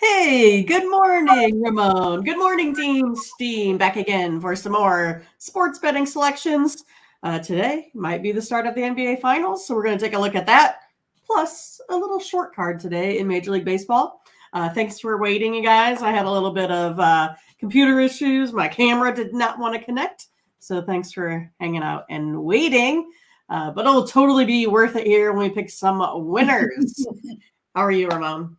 Hey, good morning, Ramon. Good morning, Team Steam. Back again for some more sports betting selections. Today might be the start of the NBA Finals, so we're going to take a look at that, plus a little short card today in Major League Baseball. Thanks for waiting, you guys. I had a little bit of computer issues. My camera did not want to connect, so thanks for hanging out and waiting. But it'll totally be worth it here when we pick some winners. How are you, Ramon?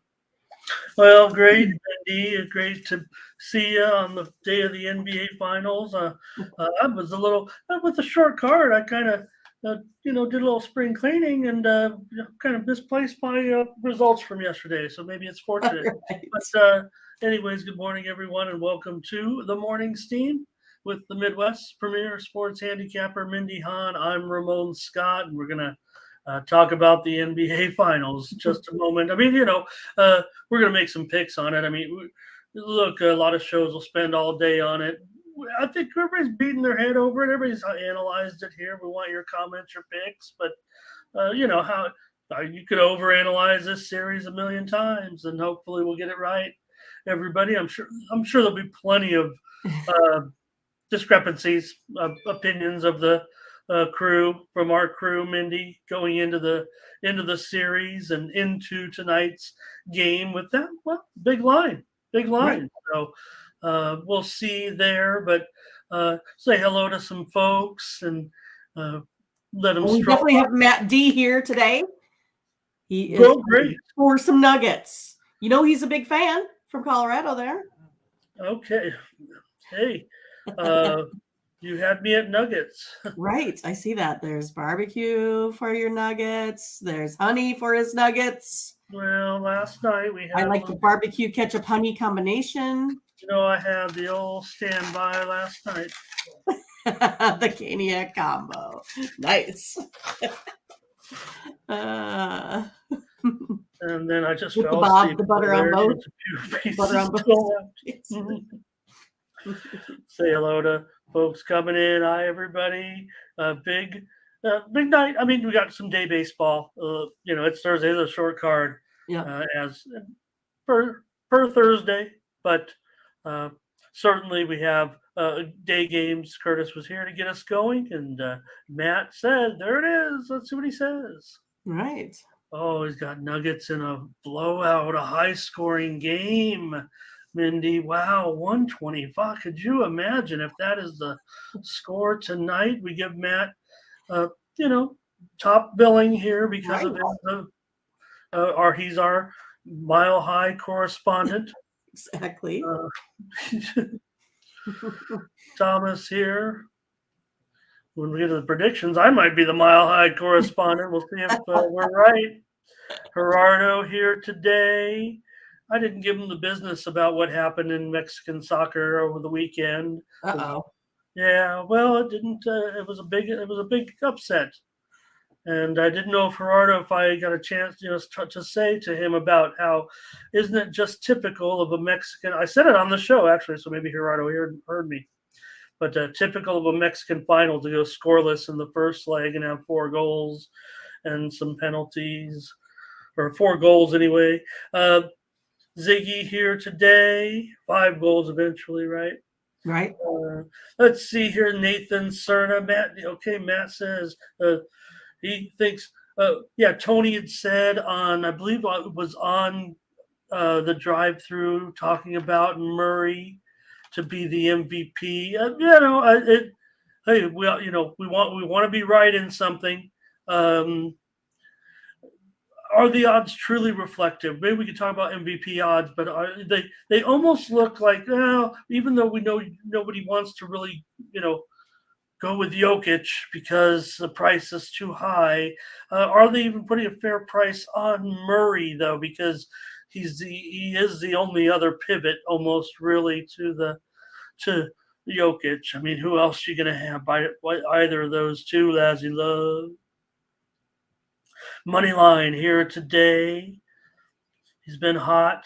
Well, great, Mindy. Great to see you on the day of the NBA Finals. I was a little with the short card. I kind of, did a little spring cleaning and kind of misplaced my results from yesterday. So maybe it's fortunate. Right. But anyways, good morning, everyone, and welcome to the Morning Steam with the Midwest Premier Sports Handicapper Mindy Hahne. I'm Ramon Scott, and we're gonna talk about the NBA Finals just a moment. I mean, we're going to make some picks on it. I mean, look, a lot of shows will spend all day on it. I think everybody's beating their head over it. Everybody's analyzed it here. We want your comments, your picks, but how you could overanalyze this series a million times, and hopefully we'll get it right. Everybody, I'm sure there'll be plenty of discrepancies, opinions of the crew from our crew, Mindy, going into the series and into tonight's game with that big line. Right. So we'll see there, but say hello to some folks and let them. Well, we definitely have Matt D here today. He is great for some Nuggets. You know he's a big fan from Colorado there. Okay. Hey, you had me at Nuggets. Right. I see that. There's barbecue for your Nuggets. There's honey for his Nuggets. Well, last night we had. I like the barbecue ketchup honey combination. I had the old standby last night. The Caniac combo. Nice. And then I just with fell the asleep. The butter on both. Butter on both. Say hello to folks coming in. Hi, everybody. Big night. I mean, we got some day baseball. It's Thursday. It's a short card. Yeah. As per Thursday, but certainly we have day games. Curtis was here to get us going, and Matt said, "There it is. Let's see what he says." Right. Oh, he's got Nuggets in a blowout, a high-scoring game. Mindy, wow, 125. Could you imagine if that is the score tonight? We give Matt, top billing here because of he's our Mile High correspondent. Exactly. Thomas here. When we get to the predictions, I might be the Mile High correspondent. We'll see if we're right. Gerardo here today. I didn't give him the business about what happened in Mexican soccer over the weekend. Yeah, well, it didn't. It was a big upset, and I didn't know Gerardo if I got a chance, to say to him about how isn't it just typical of a Mexican? I said it on the show actually, so maybe Gerardo heard me. But typical of a Mexican final to go scoreless in the first leg and have 4 goals and some penalties, or 4 goals anyway. Ziggy here today, 5 goals eventually, right? Right. Let's see here, Nathan Cerna. Matt says he thinks, Tony had said on, I believe it was on the drive-through, talking about Murray to be the MVP. Hey, we want to be right in something. Are the odds truly reflective? Maybe we could talk about MVP odds, but they almost look like, even though we know nobody wants to really, go with Jokic because the price is too high. Are they even putting a fair price on Murray though? Because he is the only other pivot almost really to Jokic. I mean, who else are you going to have by either of those two, Lazzy Love? Money line here today. He's been hot.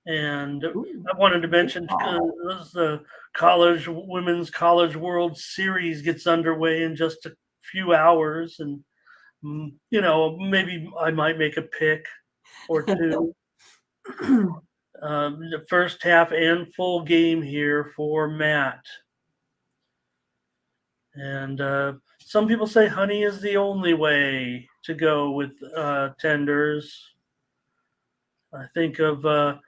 And I wanted to mention the Women's College World Series gets underway in just a few hours. And, maybe I might make a pick or two. The first half and full game here for Matt. And some people say honey is the only way to go with tenders. I think of a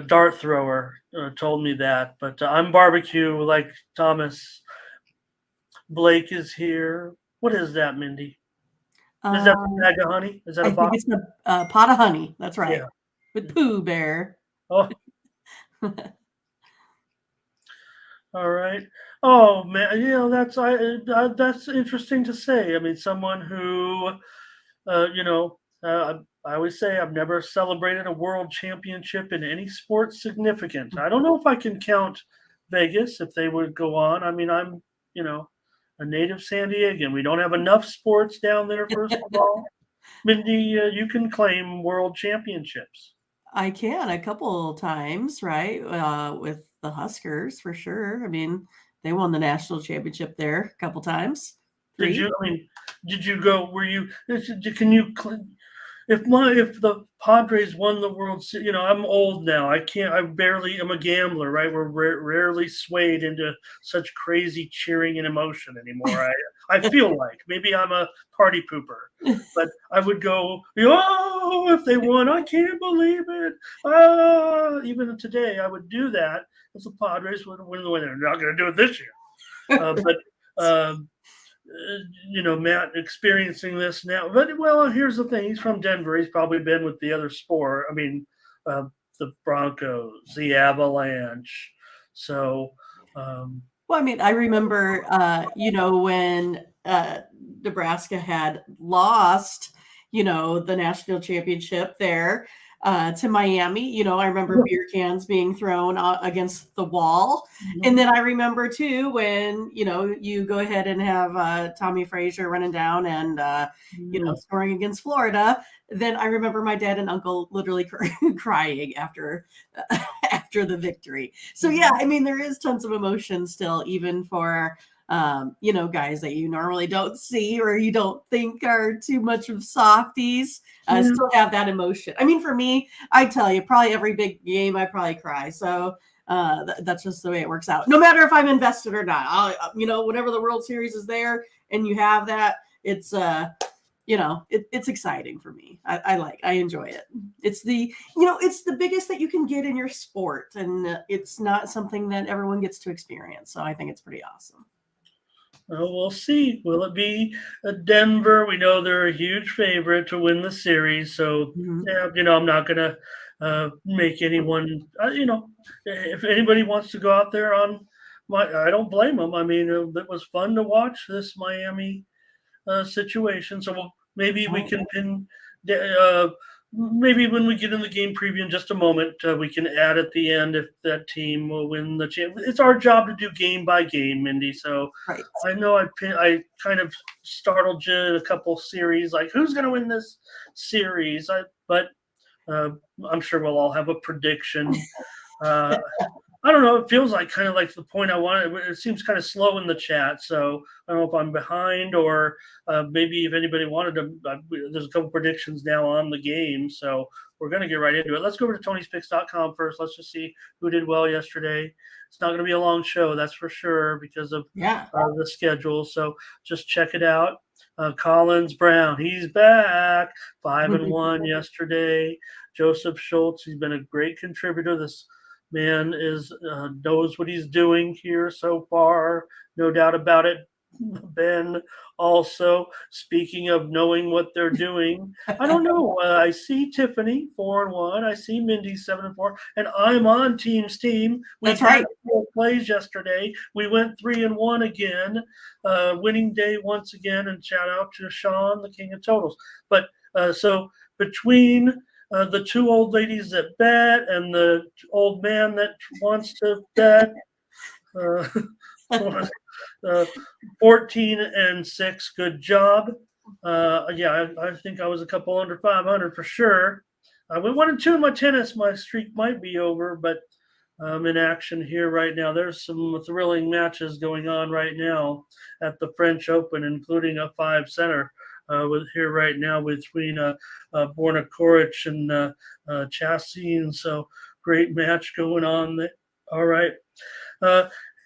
dart thrower told me that, but I'm barbecue like Thomas. Blake is here. What is that, Mindy? Is that the bag of honey? Is that I a think box? it's a pot of honey. That's right. Yeah. With Pooh Bear. Oh, all right. Oh man, that's interesting to say. I mean, someone who, I always say I've never celebrated a world championship in any sport significant. I don't know if I can count Vegas if they would go on. I mean, I'm, a native San Diegan. We don't have enough sports down there, first of all. Mindy, you can claim world championships. I can a couple times, right? With the Huskers for sure. I mean, they won the national championship there a couple times. Did 3. you? I mean, did you go? Were you? Can you? If the Padres won the World Series, I'm old now. I can't. I barely am a gambler, right? We're rarely swayed into such crazy cheering and emotion anymore. I feel like maybe I'm a party pooper, but I would go, oh, if they won, I can't believe it. Even today, I would do that if the Padres would win the win. They're not going to do it this year, but. Matt experiencing this now. But well, here's the thing: he's from Denver. He's probably been with the other sport. I mean, the Broncos, the Avalanche. So, well, I mean, I remember, when Nebraska had lost, the national championship there to Miami. I remember beer cans being thrown against the wall. And then I remember, too, when, you go ahead and have Tommy Frazier running down and, scoring against Florida. Then I remember my dad and uncle literally crying after the victory. So, yeah, I mean, there is tons of emotion still, even for guys that you normally don't see or you don't think are too much of softies, still have that emotion. I mean, for me, I tell you, probably every big game, I probably cry. So that's just the way it works out. No matter if I'm invested or not, whenever the World Series is there and you have that, it's it's exciting for me. I enjoy it. It's it's the biggest that you can get in your sport, and it's not something that everyone gets to experience. So I think it's pretty awesome. Well, we'll see. Will it be Denver? We know they're a huge favorite to win the series. So, yeah, I'm not going to make anyone, if anybody wants to go out there I don't blame them. I mean, it was fun to watch this Miami situation. So maybe we can maybe when we get in the game preview in just a moment, we can add at the end if that team will win the championship. It's our job to do game by game, Mindy. So right. I know I kind of startled you in a couple series, like who's going to win this series? But I'm sure we'll all have a prediction. I don't know. It feels like kind of like the point I wanted. It seems kind of slow in the chat. So I don't know if I'm behind or maybe if anybody wanted to. There's a couple predictions now on the game. So we're going to get right into it. Let's go over to Tony'sPicks.com first. Let's just see who did well yesterday. It's not going to be a long show, that's for sure, because of the schedule. So just check it out. Collins Brown, he's back. 5-1 yesterday. Joseph Schultz, he's been a great contributor. This man knows what he's doing here so far, no doubt about it. Ben also, speaking of knowing what they're doing, I don't know. I see Tiffany 4-1. I see Mindy 7-4, and I'm on Team's team. That's right. 4 plays yesterday. We went 3-1 again, winning day once again. And shout out to Sean, the king of totals. But so between the two old ladies that bet and the old man that wants to bet. 14-6. Good job. I think I was a couple under 500 for sure. I went 1-2 in my tennis. My streak might be over, but I'm in action here right now. There's some thrilling matches going on right now at the French Open, including a 5-center. with here right now between Borna Koric and Chastain. So great match going on there. All right.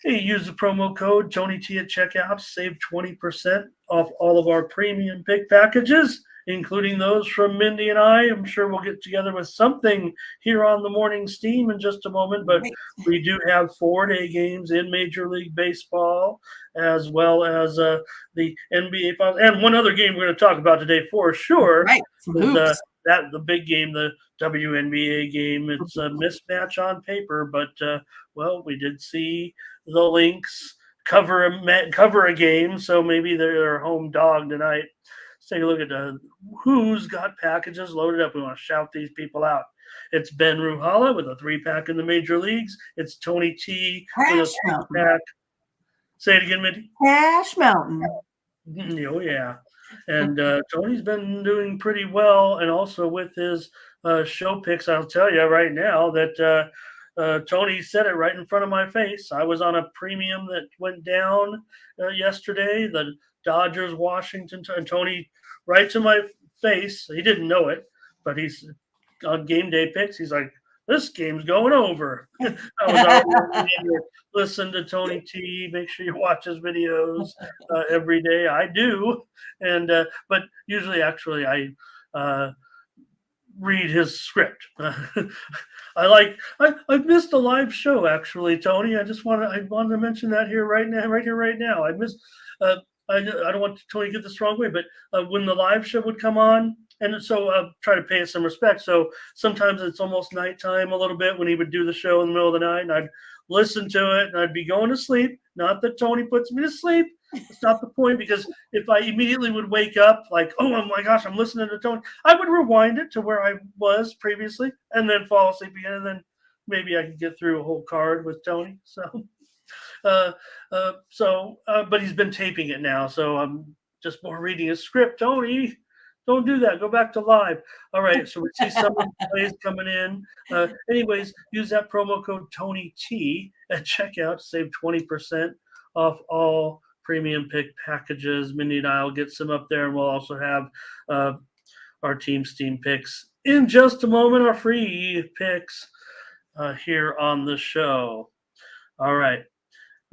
Hey, use the promo code TonyT at checkout to save 20% off all of our premium pick packages, including those from Mindy and I. I'm sure we'll get together with something here on the Morning Steam in just a moment, but we do have 4-day games in Major League Baseball, as well as the NBA Finals. And one other game we're going to talk about today for sure is the big game, the WNBA game. It's a mismatch on paper, but well, we did see the Lynx cover a game, so maybe they're home dog tonight. Let's take a look at who's got packages loaded up. We want to shout these people out. It's Ben Ruhala with a 3-pack in the major leagues. It's Tony T with a 3-pack. Say it again, Mindy. Cash Mountain. Oh, yeah. And Tony's been doing pretty well, and also with his show picks, I'll tell you right now that Tony said it right in front of my face. I was on a premium that went down yesterday, the Dodgers, Washington, and Tony right to my face. He didn't know it, but he's on game day picks. He's like, this game's going over. I was already listen to Tony T. Make sure you watch his videos every day. I do, and but usually, actually, I read his script. I missed a live show actually, Tony. I wanted to mention that here right now. I missed. I don't want Tony to get this wrong way, but when the live show would come on, and so try to pay it some respect. So sometimes it's almost nighttime a little bit when he would do the show in the middle of the night, and I'd listen to it, and I'd be going to sleep. Not that Tony puts me to sleep. That's not the point, because if I immediately would wake up like, oh my gosh, I'm listening to Tony, I would rewind it to where I was previously and then fall asleep again, and then maybe I could get through a whole card with Tony. So, but he's been taping it now, so I'm just more reading his script. Tony, don't do that. Go back to live. All right, so we see some of the plays coming in. Anyways, use that promo code TonyT at checkout to save 20% off all premium pick packages. Mindy and I will get some up there, and we'll also have our team Steam picks in just a moment, our free picks here on the show. All right.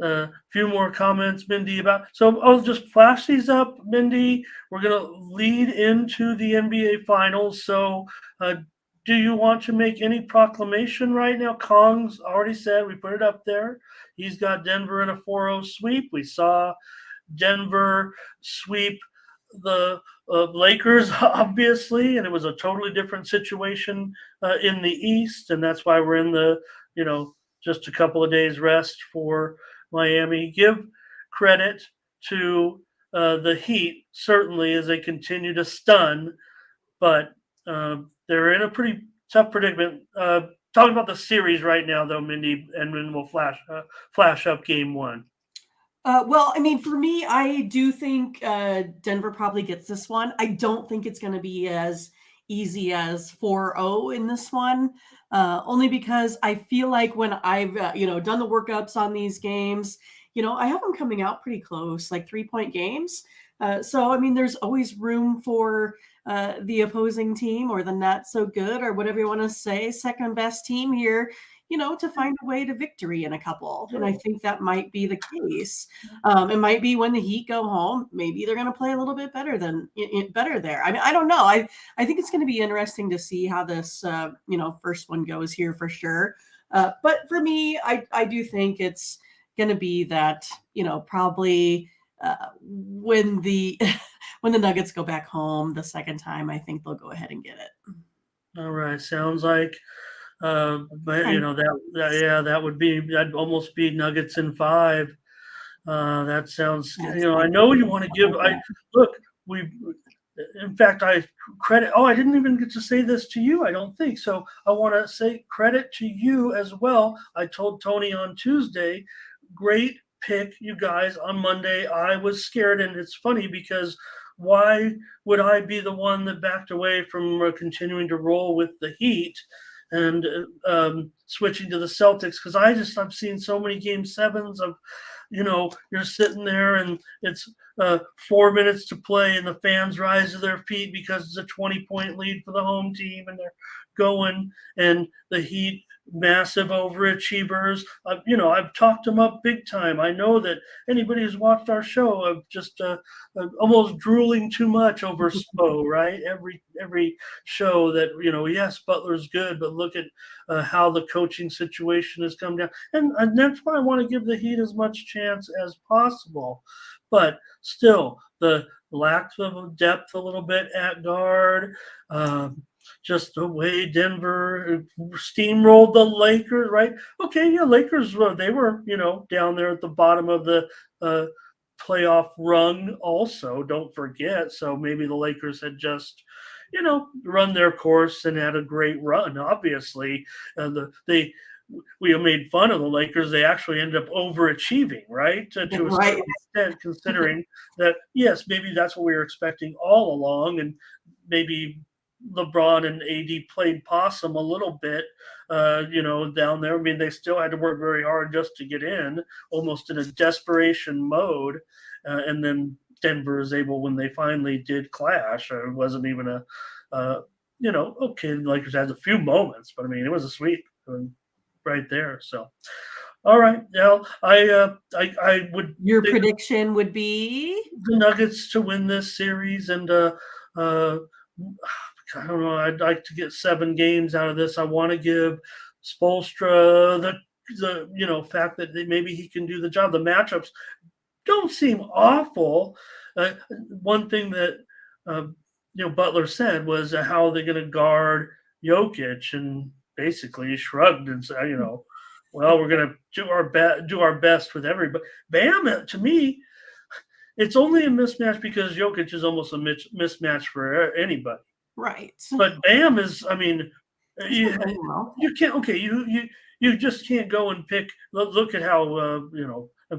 A few more comments, Mindy, so I'll just flash these up, Mindy. We're going to lead into the NBA Finals. So do you want to make any proclamation right now? Kong's already said, we put it up there. He's got Denver in a 4-0 sweep. We saw Denver sweep the Lakers, obviously, and it was a totally different situation in the East, and that's why we're in the, just a couple of days rest for Miami. Give credit to the Heat, certainly, as they continue to stun, but they're in a pretty tough predicament. Talking about the series right now, though, Mindy, and then we'll flash up game one. Well, I mean, for me, I do think Denver probably gets this one. I don't think it's going to be as easy as 4-0 in this one, only because I feel like when I've, done the workups on these games, I have them coming out pretty close, like 3-point games. So, I mean, there's always room for the opposing team or the not so good or whatever you want to say, second best team here, to find a way to victory in a couple. And I think that might be the case. It might be when the Heat go home, maybe they're going to play a little bit better there. I mean, I don't know. I think it's going to be interesting to see how this, first one goes here for sure. But for me, I do think it's going to be that, probably when the when the Nuggets go back home the second time, I think they'll go ahead and get it. All right. Sounds like but that would be, that'd almost be Nuggets in 5. That sounds, I know you want to give, in fact, I didn't even get to say this to you, I don't think. So I want to say credit to you as well. I told Tony on Tuesday, great pick, you guys, on Monday. I was scared, and it's funny because why would I be the one that backed away from continuing to roll with the Heat and switching to the Celtics? Because I've seen so many game sevens of you're sitting there and it's 4 minutes to play and the fans rise to their feet because it's a 20-point lead for the home team and they're going, and the Heat, massive overachievers. I've talked them up big time. I know that anybody who's watched our show, I've just almost drooling too much over Spo, right? Every show that, yes, Butler's good, but look at how the coaching situation has come down. And that's why I want to give the Heat as much chance as possible. But still, the lack of depth a little bit at guard, just the way Denver steamrolled the Lakers, right? Okay, yeah, Lakers, they were, down there at the bottom of the playoff rung also, don't forget. So maybe the Lakers had just, run their course and had a great run. Obviously, we made fun of the Lakers. They actually ended up overachieving, right? To a certain extent, considering that, yes, maybe that's what we were expecting all along. And maybe LeBron and AD played possum a little bit, down there. I mean, they still had to work very hard just to get in, almost in a desperation mode. And then Denver is able, when they finally did clash, it wasn't even okay, the Lakers had a few moments, but I mean, it was a sweep right there. So, all right, now I would. Your prediction would be the Nuggets to win this series, and I don't know. I'd like to get 7 games out of this. I want to give Spoelstra the fact that maybe he can do the job. The matchups don't seem awful. One thing that Butler said was how are they going to guard Jokic, and basically he shrugged and said, well, we're going to do our best with everybody. Bam, to me, it's only a mismatch because Jokic is almost a mismatch for anybody. Right. But Bam is, I mean, you can't, okay, you just can't go and pick, look at how,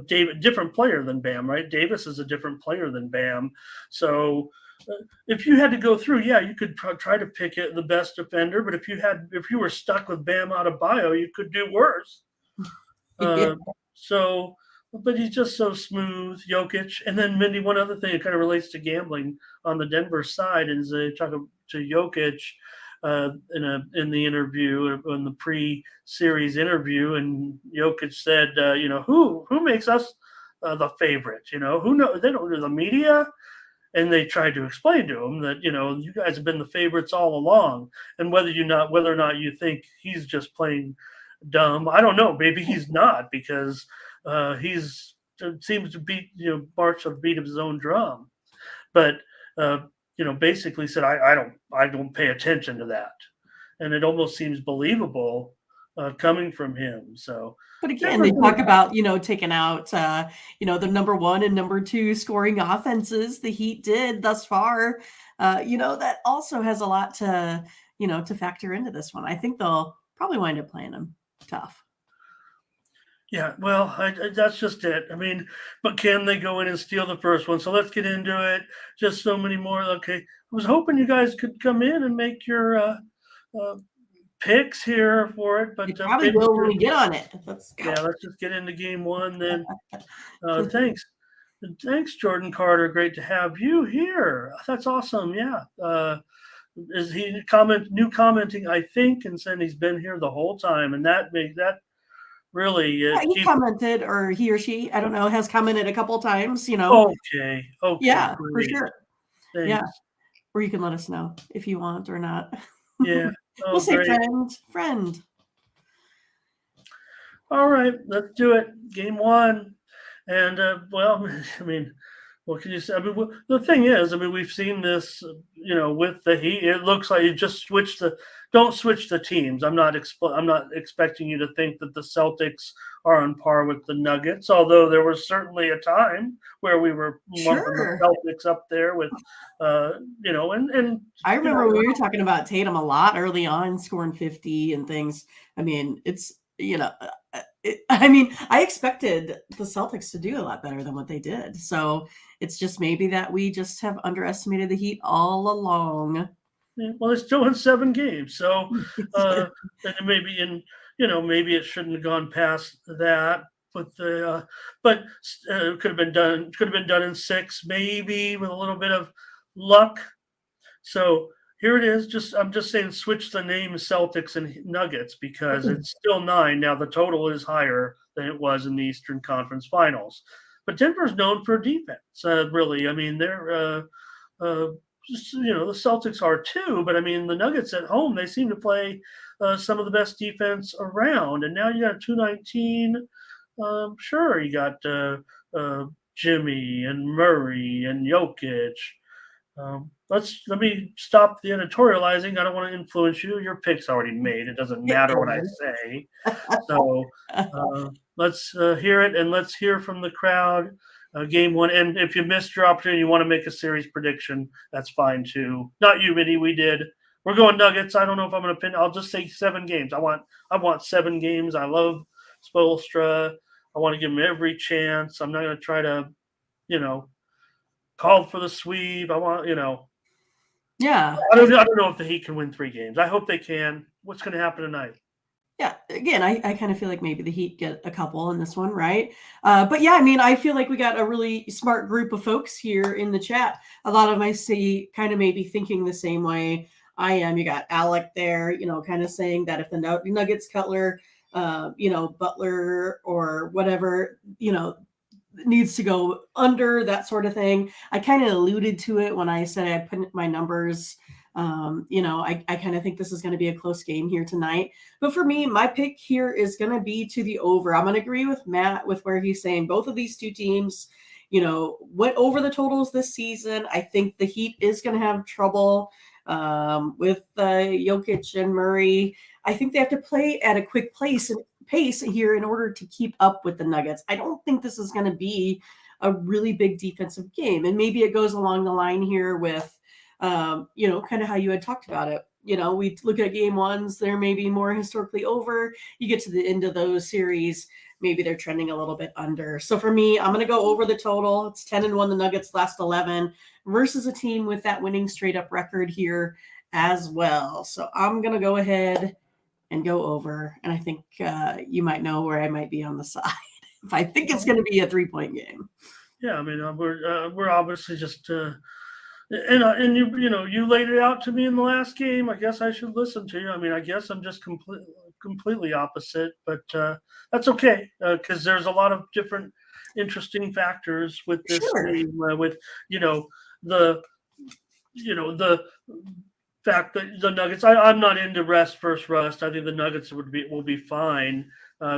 David, different player than Bam, right? Davis is a different player than Bam. So if you had to go through, yeah, you could try to pick the best defender, but if you were stuck with Bam Adebayo, you could do worse. But he's just so smooth, Jokic. And then, Mindy, one other thing that kind of relates to gambling on the Denver side is they talk to Jokic in the interview, in the pre-series interview, and Jokic said, who makes us the favorite? Who know? They don't know, the media. And they tried to explain to him that, you guys have been the favorites all along, and whether or not you think he's just playing dumb, I don't know. Maybe he's not, because he's seems to beat march of the beat of his own drum, but basically said I don't pay attention to that, and it almost seems believable coming from him. So, but again, they talk about taking out the number 1 and number 2 scoring offenses the Heat did thus far. That also has a lot to to factor into this one. I think they'll probably wind up playing them tough. Yeah, well, that's just it. I mean, but can they go in and steal the first one? So let's get into it. Just so many more. Okay, I was hoping you guys could come in and make your picks here for it, but you probably will when we get on it. Let's go. Yeah, let's just get into game 1 then. Thanks, Jordan Carter. Great to have you here. That's awesome. Yeah. Is he commenting? I think, and saying he's been here the whole time, and that really. He commented, or he or she, I don't know, has commented a couple times. Okay. Yeah, great. for sure. Thanks. Yeah, or you can let us know if you want or not. Yeah. We'll say friend. All right, let's do it. Game 1. And, I mean, what can you say? I mean, the thing is, we've seen this, with the Heat. It looks like you just don't switch the teams. I'm not expecting you to think that the Celtics are on par with the Nuggets, although there was certainly a time where we were lumping the Celtics up there with, and I remember we were talking about Tatum a lot early on, scoring 50 and things. I mean, it's, I expected the Celtics to do a lot better than what they did. So it's just maybe that we just have underestimated the Heat all along. Yeah, well, they're still in 7 games. So and maybe maybe it shouldn't have gone past that. with the but could have been done in 6 maybe with a little bit of luck. So here it is. I'm just saying switch the name Celtics and Nuggets because it's still 9 now. The total is higher than it was in the Eastern Conference Finals. But Denver's known for defense. Really, I mean they're the Celtics are too. But I mean the Nuggets at home they seem to play some of the best defense around. And now you got 219. Sure, you got Jimmy and Murray and Jokic. Let me stop the editorializing. I don't want to influence you. Your pick's already made. It doesn't matter what I say. So let's hear it, and let's hear from the crowd. Game 1, and if you missed your opportunity, you want to make a series prediction, that's fine too. Not you, Mindy. We did. We're going Nuggets. I don't know if I'm going to pin. I'll just say 7 games. I want 7 games. I love Spoelstra. I want to give him every chance. I'm not going to try to, call for the sweep. I want, Yeah. I don't know if the Heat can win 3 games. I hope they can. What's going to happen tonight? Yeah, again, I kind of feel like maybe the Heat get a couple in this one, right? But yeah, I mean, I feel like we got a really smart group of folks here in the chat. A lot of them I see kind of maybe thinking the same way I am. You got Alec there, kind of saying that if the Nuggets, Cutler, Butler or whatever, needs to go under, that sort of thing. I kind of alluded to it when I said I put my numbers. I kind of think this is going to be a close game here tonight. But for me, my pick here is going to be to the over. I'm going to agree with Matt with where he's saying both of these two teams, went over the totals this season. I think the Heat is going to have trouble with Jokic and Murray. I think they have to play at a quick pace here in order to keep up with the Nuggets. I don't think this is going to be a really big defensive game. And maybe it goes along the line here with, kind of how you had talked about it. We look at game 1s, they're maybe more historically over. You get to the end of those series, maybe they're trending a little bit under. So for me, I'm going to go over the total. It's 10-1, the Nuggets last 11 versus a team with that winning straight up record here as well. So I'm going to go ahead and go over. And I think you might know where I might be on the side if I think it's going to be a 3-point game. Yeah, I mean, we're obviously just and you laid it out to me in the last game. I guess I should listen to you. I mean, I guess I'm just completely opposite, but that's okay because there's a lot of different interesting factors with this game. With the fact that the Nuggets. I'm not into rest versus rust. I think the Nuggets will be fine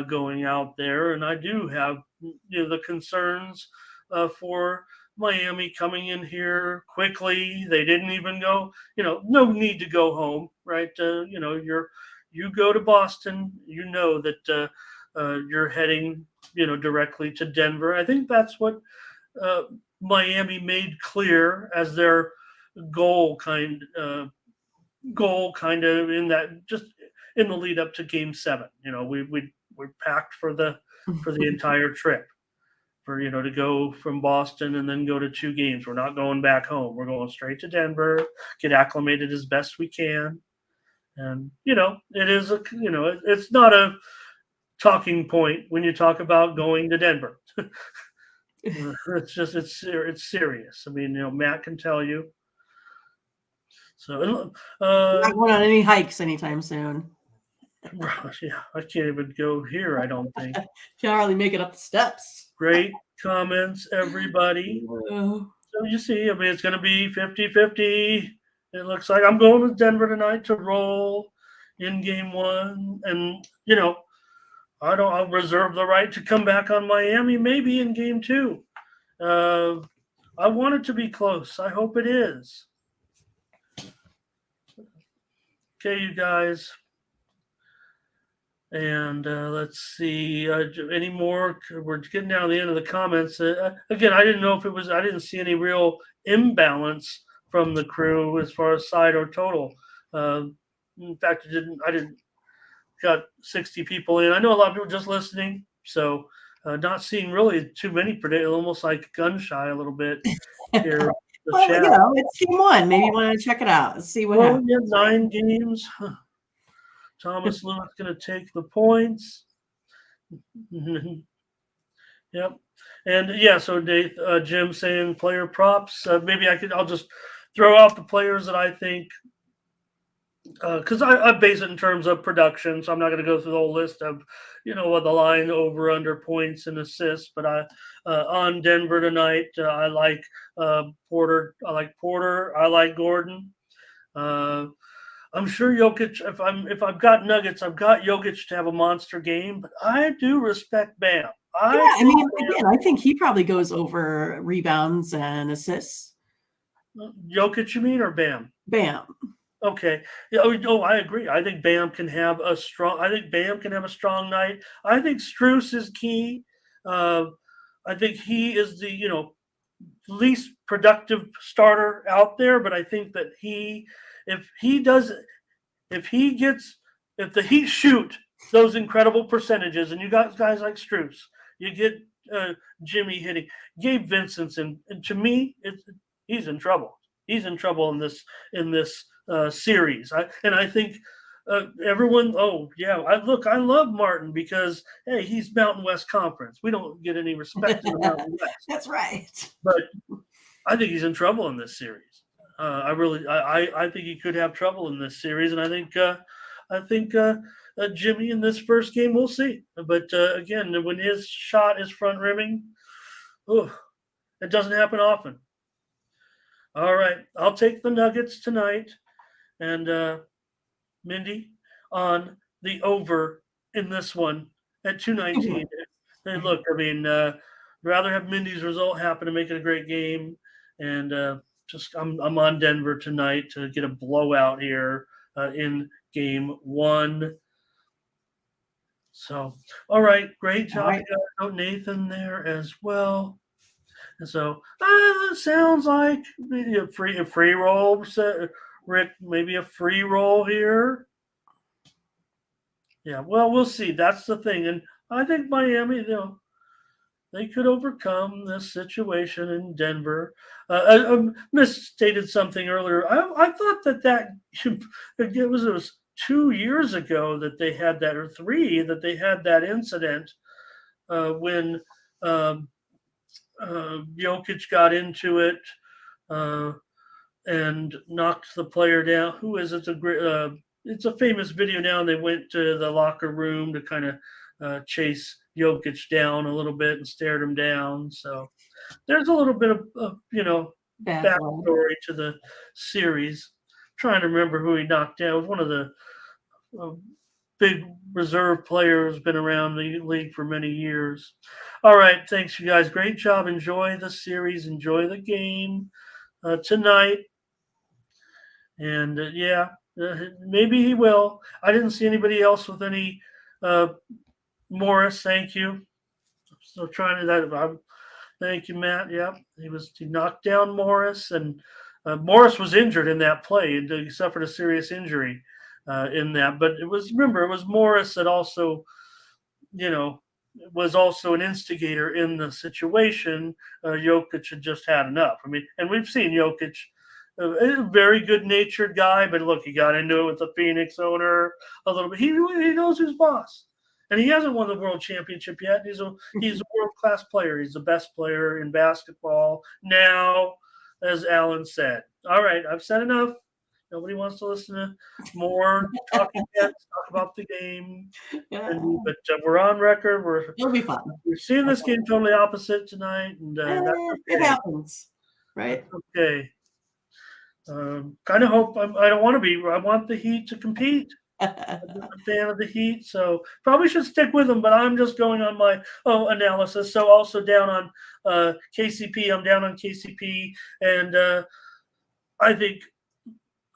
going out there, and I do have the concerns for Miami coming in here quickly. They didn't even go, no need to go home, right? You go to Boston, that you're heading, directly to Denver. I think that's what Miami made clear as their goal kind of in that, just in the lead up to Game 7. We packed for the entire trip. To go from Boston and then go to 2 games. We're not going back home. We're going straight to Denver, get acclimated as best we can. And, it is it's not a talking point when you talk about going to Denver. It's serious. I mean, Matt can tell you. So, not going on any hikes anytime soon. Yeah, I can't even go here, I don't think. Can't hardly make it up the steps. Great comments, everybody. So you see, I mean, it's going to be 50-50. It looks like I'm going with Denver tonight to roll in Game 1. And, I'll reserve the right to come back on Miami maybe in Game 2. I want it to be close. I hope it is. Okay, you guys. And let's see, any more? We're getting down to the end of the comments. Again, I didn't know if I didn't see any real imbalance from the crew as far as side or total. In fact, I didn't got 60 people in. I know a lot of people just listening, so not seeing really too many predictions, almost like gun shy a little bit here. Well, it's Game 1. Maybe you want to check it out and see what happens. Yeah, 9 games. Thomas Lewis going to take the points. Yep. And yeah, so Dave, Jim saying player props. Maybe I'll just throw out the players that I think, because I base it in terms of production, so I'm not going to go through the whole list of, what the line over under points and assists. But on Denver tonight, I like Porter. I like Porter. I like Gordon. Uh, I'm sure Jokic. If I've got Nuggets, I've got Jokic to have a monster game. But I do respect Bam. Yeah, I I think mean, again, I think he probably goes over rebounds and assists. Jokic, you mean, or Bam? Bam. Okay. Yeah, I agree. I think Bam can have a strong. I think Bam can have a strong night. I think Struess is key. Uh, I think he is the least productive starter out there, but I think that if he does, if he gets, if the Heat shoot those incredible percentages, and you got guys like Struess, you get Jimmy hitting, Gabe Vincent's, and to me, he's in trouble. He's in trouble in this series. I think everyone. Oh yeah, I love Martin because hey, he's Mountain West Conference. We don't get any respect in the Mountain West, That's right. but I think he's in trouble in this series. I think he could have trouble in this series, and I think Jimmy in this first game, we'll see. But again, when his shot is front rimming, it doesn't happen often. All right, I'll take the Nuggets tonight, and Mindy on the over in this one at 219. Hey, look, I mean, rather have Mindy's result happen to make it a great game, and I'm on Denver tonight to get a blowout here in game one. So, all right, great job. Right. You got Nathan there as well. And so, sounds like maybe a free roll, Rick. Maybe a free roll here. Yeah, well, we'll see. That's the thing, and I think Miami, they could overcome this situation in Denver. I misstated something earlier. I thought that it was 2 years ago that they had that, or three that they had that incident when Jokic got into it and knocked the player down. Who is it? It's a famous video now. And they went to the locker room to kind of chase Jokic down a little bit and stared him down. So there's a little bit of backstory to the series. I'm trying to remember who he knocked down. It was one of the big reserve players, been around the league for many years. All right, thanks you guys. Great job. Enjoy the series. Enjoy the game tonight. And maybe he will. I didn't see anybody else with any. Morris, thank you. Still trying to that. Thank you, Matt. Yep, he knocked down Morris, and Morris was injured in that play. He suffered a serious injury in that. But it was Morris that also, was also an instigator in the situation. Jokic had just had enough. I mean, and we've seen Jokic. A very good-natured guy, but look, he got into it with the Phoenix owner a little bit. He knows who's boss, and he hasn't won the world championship yet. He's a world-class player. He's the best player in basketball now, as Alan said. All right, I've said enough. Nobody wants to listen to more talking heads talk about the game. Yeah. But we're on record. It'll be fun. We're seeing this game totally opposite tonight, and that's okay. It happens, right? That's okay. Kind of hope I don't want to be. I want the Heat to compete. I'm a fan of the Heat, so probably should stick with them. But I'm just going on my analysis. So also down on KCP. I'm down on KCP, and I think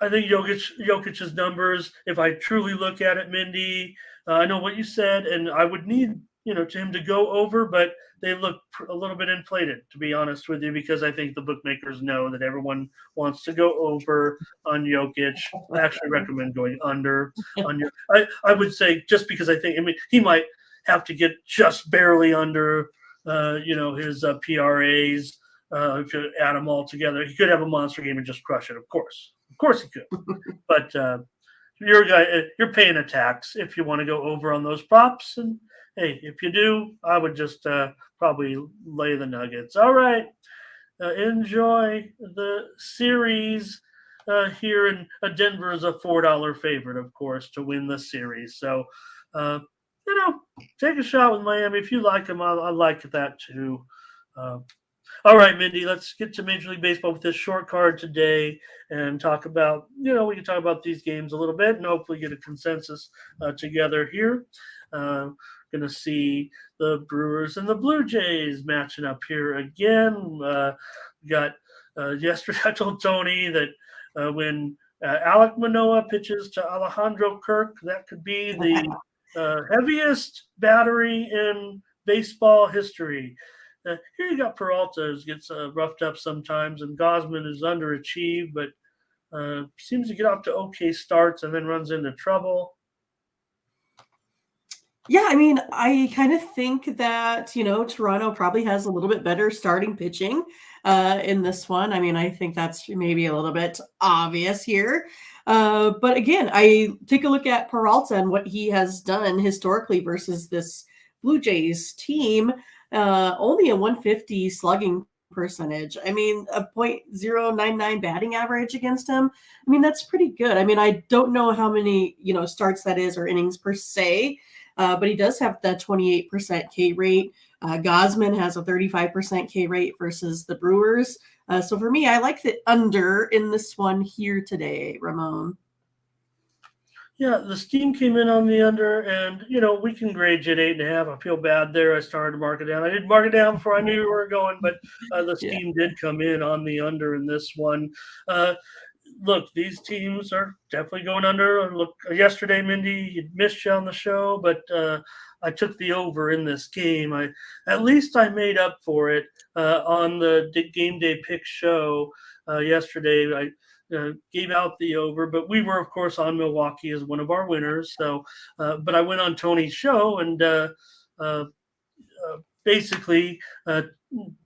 Jokic's numbers. If I truly look at it, Mindy, I know what you said, and I would need to him to go over, but they look a little bit inflated, to be honest with you, because I think the bookmakers know that everyone wants to go over on Jokic. I actually recommend going under on your. I would say just because I think he might have to get just barely under his PRAs. If you add them all together, he could have a monster game and just crush it. Of course he could. But you're paying a tax if you want to go over on those props, and hey, if you do, I would just probably lay the Nuggets. All right. Enjoy the series here in Denver is a $4 favorite, of course, to win the series. So, uh, take a shot with Miami. If you like them, I like that too. Uh, all right, Mindy, let's get to Major League Baseball with this short card today and talk about, we can talk about these games a little bit and hopefully get a consensus together here. Going to see the Brewers and the Blue Jays matching up here again. We got yesterday, I told Tony that when Alek Manoah pitches to Alejandro Kirk, that could be the heaviest battery in baseball history. Here you got Peralta, who gets roughed up sometimes, and Gosman is underachieved, but seems to get off to okay starts and then runs into trouble. Yeah, I mean, I kind of think that, Toronto probably has a little bit better starting pitching in this one. I mean, I think that's maybe a little bit obvious here. But again, I take a look at Peralta and what he has done historically versus this Blue Jays team. Only a 150 slugging percentage. I mean, a .099 batting average against him. I mean, that's pretty good. I mean, I don't know how many, starts that is or innings per se. But he does have the 28% K rate. Gosman has a 35% K rate versus the Brewers. So for me, I like the under in this one here today, Ramon. Yeah, the steam came in on the under, and we can grade you at 8.5. I feel bad there. I started to mark it down. I didn't mark it down before I knew we were going, but the steam did come in on the under in this one. Look, these teams are definitely going under. Look, yesterday, Mindy, you missed you on the show, but I took the over in this game. At least I made up for it on the game day pick show yesterday. I gave out the over, but we were, of course, on Milwaukee as one of our winners. So, but I went on Tony's show and basically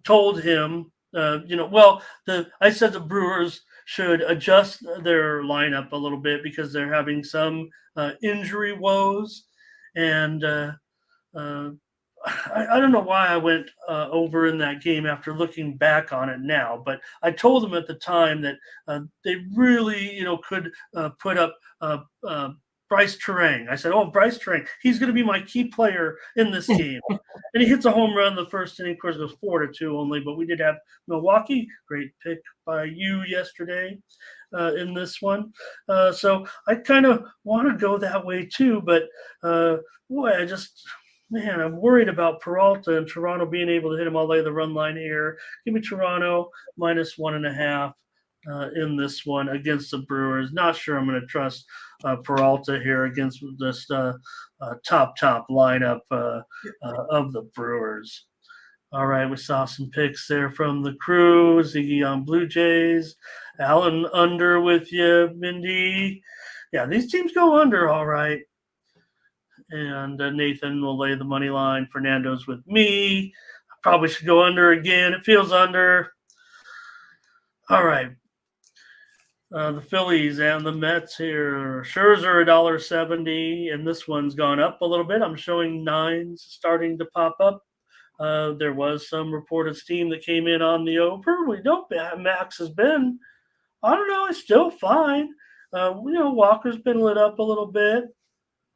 told him, I said the Brewers should adjust their lineup a little bit because they're having some injury woes. And I don't know why I went over in that game after looking back on it now, but I told them at the time that they really, could put up Bryce Terang. I said, Bryce Terang, he's going to be my key player in this game. And he hits a home run in the first inning. Of course, it was 4-2 only, but we did have Milwaukee. Great pick by you yesterday in this one. So I kind of want to go that way too, but I'm worried about Peralta and Toronto being able to hit him. I'll lay the run line here. Give me Toronto minus 1.5 in this one against the Brewers. Not sure I'm going to trust Peralta here against this top lineup of the Brewers. All right, we saw some picks there from the crew. Ziggy on Blue Jays. Alan under with you, Mindy. Yeah, these teams go under all right. And Nathan will lay the money line. Fernando's with me. I probably should go under again. It feels under. All right. The Phillies and the Mets here. Scherzer $1.70, and this one's gone up a little bit. I'm showing 9s starting to pop up. There was some reported steam that came in on the over. We know Max has been, I don't know, it's still fine. Walker's been lit up a little bit.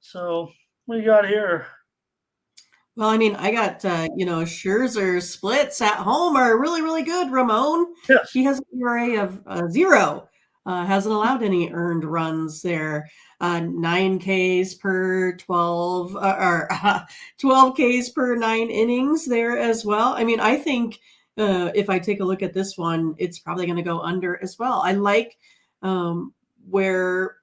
So what do you got here? Well, I mean, I got, Scherzer splits at home are really, really good, Ramon. Yes. He has an ERA of 0. Hasn't allowed any earned runs there. 9 Ks per 12, or 12 Ks per 9 innings there as well. I mean, I think if I take a look at this one, it's probably going to go under as well. I like where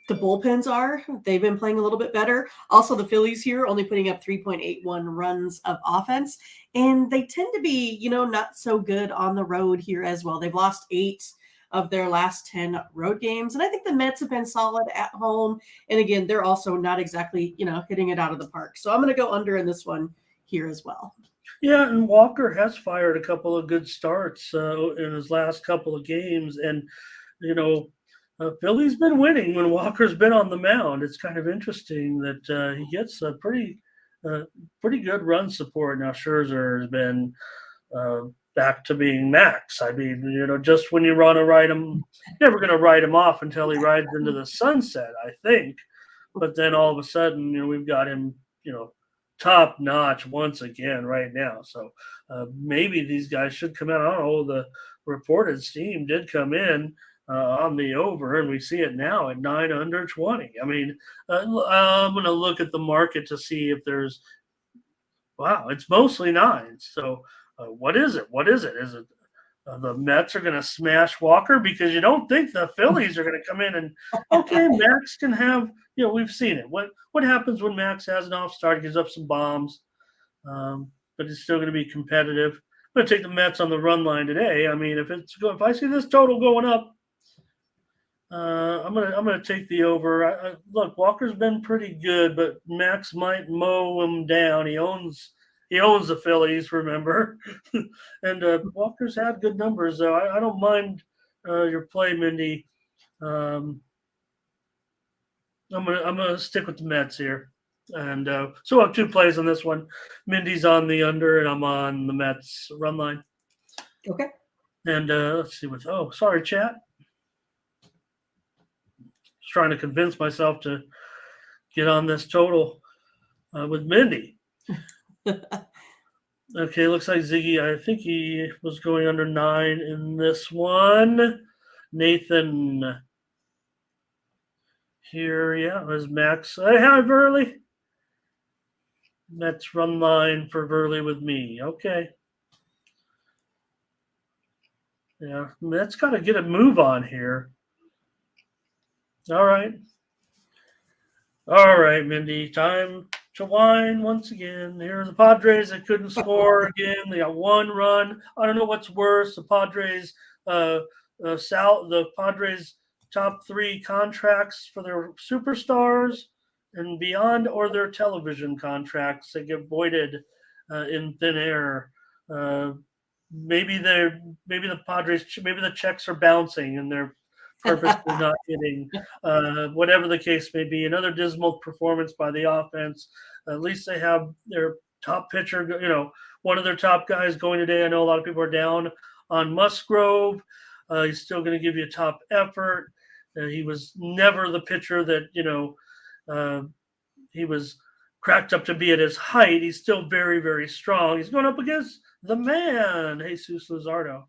the bullpens are. They've been playing a little bit better. Also, the Phillies here only putting up 3.81 runs of offense. And they tend to be, not so good on the road here as well. They've lost 8 of their last 10 road games. And I think the Mets have been solid at home. And again, they're also not exactly, hitting it out of the park. So I'm going to go under in this one here as well. Yeah, and Walker has fired a couple of good starts in his last couple of games. And, Philly's been winning when Walker's been on the mound. It's kind of interesting that he gets a pretty pretty good run support. Now Scherzer has been back to being Max. I mean, just when you want to write him, never going to write him off until he rides into the sunset, I think. But then all of a sudden, we've got him, top notch once again right now. So maybe these guys should come out. I don't know. The reported steam did come in on the over, and we see it now at 9 under 20. I mean, I'm going to look at the market to see if there's. Wow, it's mostly nines. So what is it? What is it? Is it the Mets are going to smash Walker? Because you don't think the Phillies are going to come in and, okay, Max can have, we've seen it. What happens when Max has an off start, gives up some bombs, but he's still going to be competitive. I'm going to take the Mets on the run line today. I mean, if I see this total going up, I'm gonna take the over. Look, Walker's been pretty good, but Max might mow him down. He owns the Phillies, remember, and Walker's had good numbers, though. I don't mind your play, Mindy. I'm gonna stick with the Mets here, and so I have 2 plays on this one. Mindy's on the under, and I'm on the Mets run line. Okay. And let's see what's. Oh, sorry, chat. Trying to convince myself to get on this total with Mindy. Okay, looks like Ziggy, I think he was going under 9 in this one. Nathan here, yeah, was Max. Hey, hi, Burley. Mets run line for Burley with me. Okay. Yeah, Mets got to get a move on here. All right, Mindy. Time to whine once again. Here are the Padres that couldn't score again. They got 1 run. I don't know what's worse: the Padres, the Padres top 3 contracts for their superstars and beyond, or their television contracts that get voided in thin air. Maybe the Padres, maybe the checks are bouncing and they're purposely not hitting. Whatever the case may be, another dismal performance by the offense. At least they have their top pitcher, one of their top guys going today. I know a lot of people are down on Musgrove. He's still going to give you a top effort. He was never the pitcher that, he was cracked up to be at his height. He's still very, very strong. He's going up against the man, Jesus Luzardo.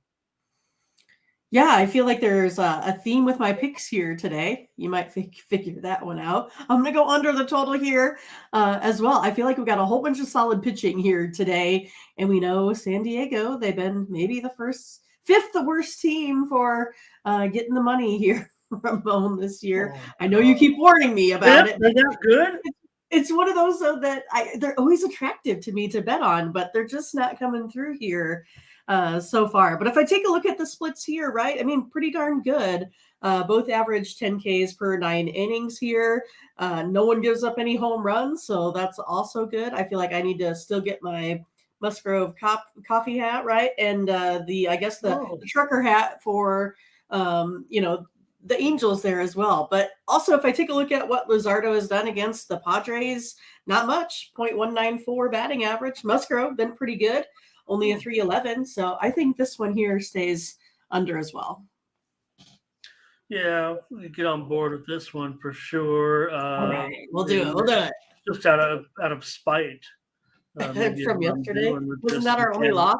Yeah, I feel like there's a theme with my picks here today. You might figure that one out. I'm going to go under the total here as well. I feel like we've got a whole bunch of solid pitching here today. And we know San Diego, they've been maybe the 5th worst team for getting the money here, Ramon, this year. I know you keep warning me about it. They're that good? It's one of those, though, that they're always attractive to me to bet on, but they're just not coming through here so far. But if I take a look at the splits here, right, I mean, pretty darn good. Both average 10 Ks per 9 innings here. No one gives up any home runs, so that's also good. I feel like I need to still get my Musgrove coffee hat, right? And the trucker hat for, the Angels there as well. But also, if I take a look at what Luzardo has done against the Padres, not much, 0.194 batting average. Musgrove been pretty good, only a 311. So I think this one here stays under as well. Yeah, we get on board with this one for sure. All right, we'll do it. Just out of spite. From yesterday, wasn't that our only loss?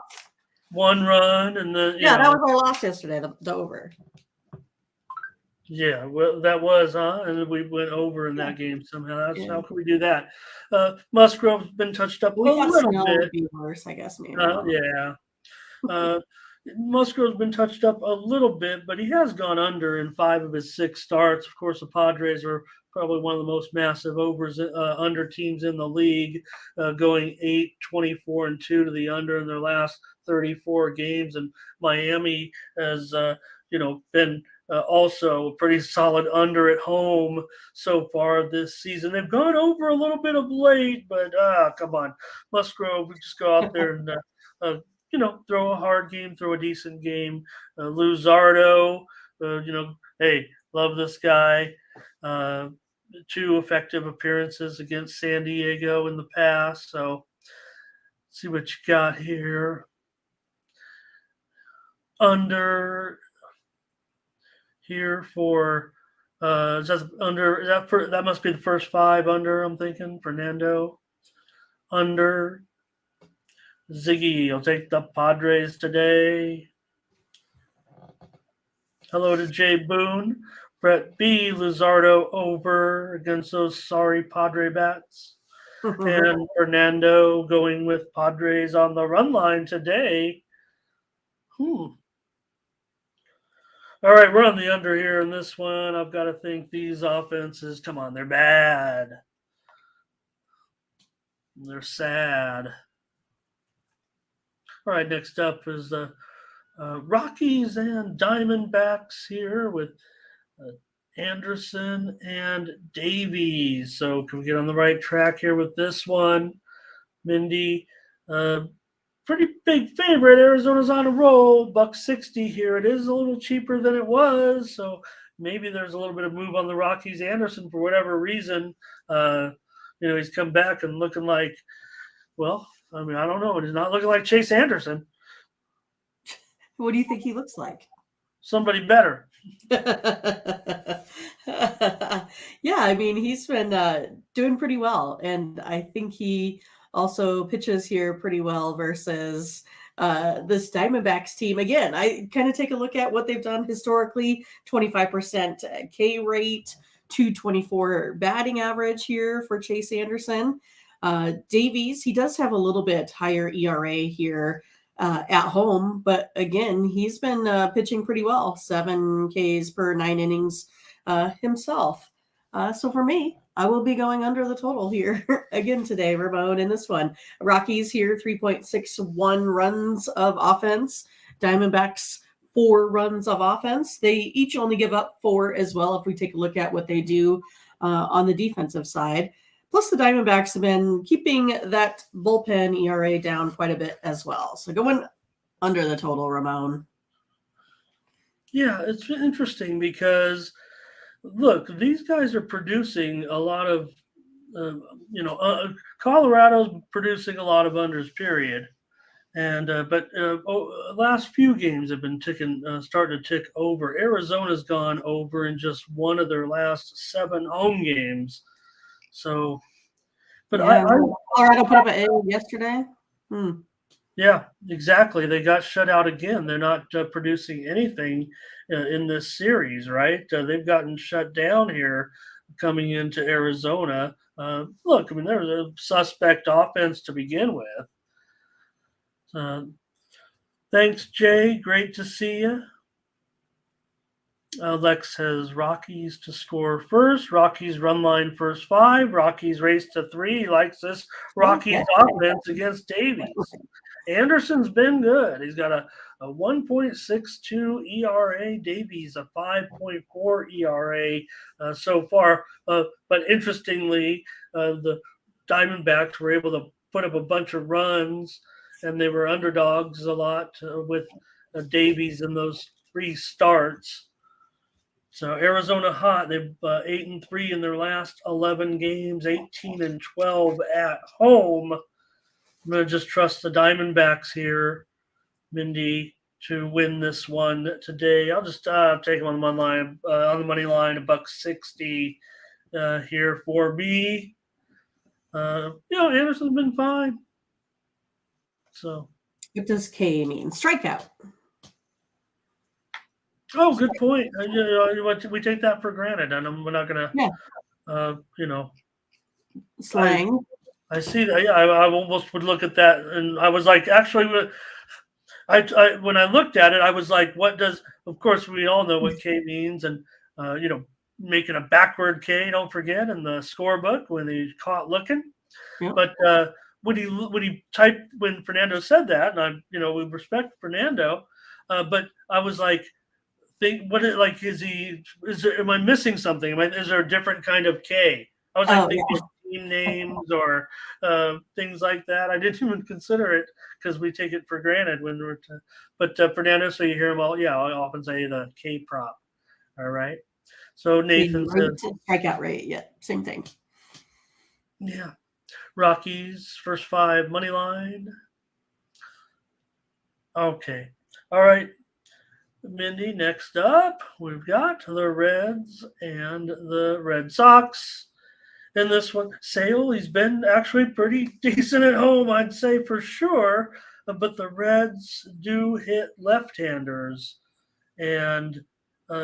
1 run and that was our loss yesterday. The over. Yeah, well, that was, and we went over in that game somehow. How can we do that? Musgrove's been touched up a little bit. Would be worse, I guess. Maybe. Musgrove's been touched up a little bit, but he has gone under in 5 of his 6 starts. Of course, the Padres are probably one of the most massive overs under teams in the league, going 8-24-2 to the under in their last 34 games. And Miami has, been also a pretty solid under at home so far this season. They've gone over a little bit of late, but come on, Musgrove, we just go out there and throw a hard game, throw a decent game. Luzardo, hey, love this guy. 2 effective appearances against San Diego in the past. So see what you got here. Under here for is that under? Is that for that must be the first 5 under? I'm thinking Fernando under. Ziggy, I'll take the Padres today. Hello to Jay Boone. Brett B. Luzardo over against those sorry Padre bats. And Fernando going with Padres on the run line today. All right, we're on the under here in this one. I've got to think these offenses, come on, they're bad. They're sad. All right, next up is the Rockies and Diamondbacks here with Anderson and Davies. So can we get on the right track here with this one? Mindy, pretty big favorite. Arizona's on a roll. $1.60 here. It is a little cheaper than it was. So maybe there's a little bit of move on the Rockies. Anderson, for whatever reason, he's come back and looking like, well, I mean, I don't know. He's not looking like Chase Anderson. What do you think he looks like? Somebody better. Yeah, I mean, he's been doing pretty well. And I think he also pitches here pretty well versus this Diamondbacks team. Again, I kind of take a look at what they've done historically. 25% K rate, 224 batting average here for Chase Anderson. Davies, he does have a little bit higher ERA here at home, but again, he's been pitching pretty well, 7 Ks per 9 innings himself. So for me, I will be going under the total here again today, Ramon, in this one. Rockies here, 3.61 runs of offense. Diamondbacks, 4 runs of offense. They each only give up 4 as well if we take a look at what they do on the defensive side. Plus, the Diamondbacks have been keeping that bullpen ERA down quite a bit as well. So going under the total, Ramon. Yeah, it's interesting because, look, these guys are producing a lot of, Colorado's producing a lot of unders, period. And but last few games have been starting to tick over. Arizona's gone over in just one of their last 7 home games. So, but yeah, Colorado put up an A yesterday. Yeah, exactly. They got shut out again. They're not producing anything in this series, right? They've gotten shut down here coming into Arizona. Look, I mean, there's a suspect offense to begin with. Thanks, Jay. Great to see you. Lex has Rockies to score first. Rockies run line first 5. Rockies race to 3. He likes this Rockies offense against Davies. Anderson's been good. He's got a 1.62 ERA. Davies a 5.4 ERA so far. But interestingly, the Diamondbacks were able to put up a bunch of runs, and they were underdogs a lot with Davies in those 3 starts. So Arizona hot. They've 8-3 in their last 11 games, 18-12 at home. I'm going to just trust the Diamondbacks here, Mindy, to win this one today. I'll just take them on the money line, $1.60 here for me. Anderson's been fine. So, what does K mean? Strikeout. Oh, good point. We take that for granted, and we're not going to, slang. I see that. Yeah, I almost would look at that, and I was like, actually, when I looked at it, I was like, what does? Of course, we all know what K means, and making a backward K. Don't forget in the scorebook when he's caught looking. Yep. But when Fernando said that, and we respect Fernando, but I was like, am I missing something? Is there a different kind of K? I was thinking team names or things like that. I didn't even consider it because we take it for granted but Fernando, so you hear him all. Yeah, I often say the K prop. All right. So Nathan said, strikeout rate. Yeah, same thing. yeah. Rockies, first 5, money line. Okay. All right. Mindy, next up, we've got the Reds and the Red Sox. In this one, Sale, he's been actually pretty decent at home, I'd say for sure. But the Reds do hit left-handers. And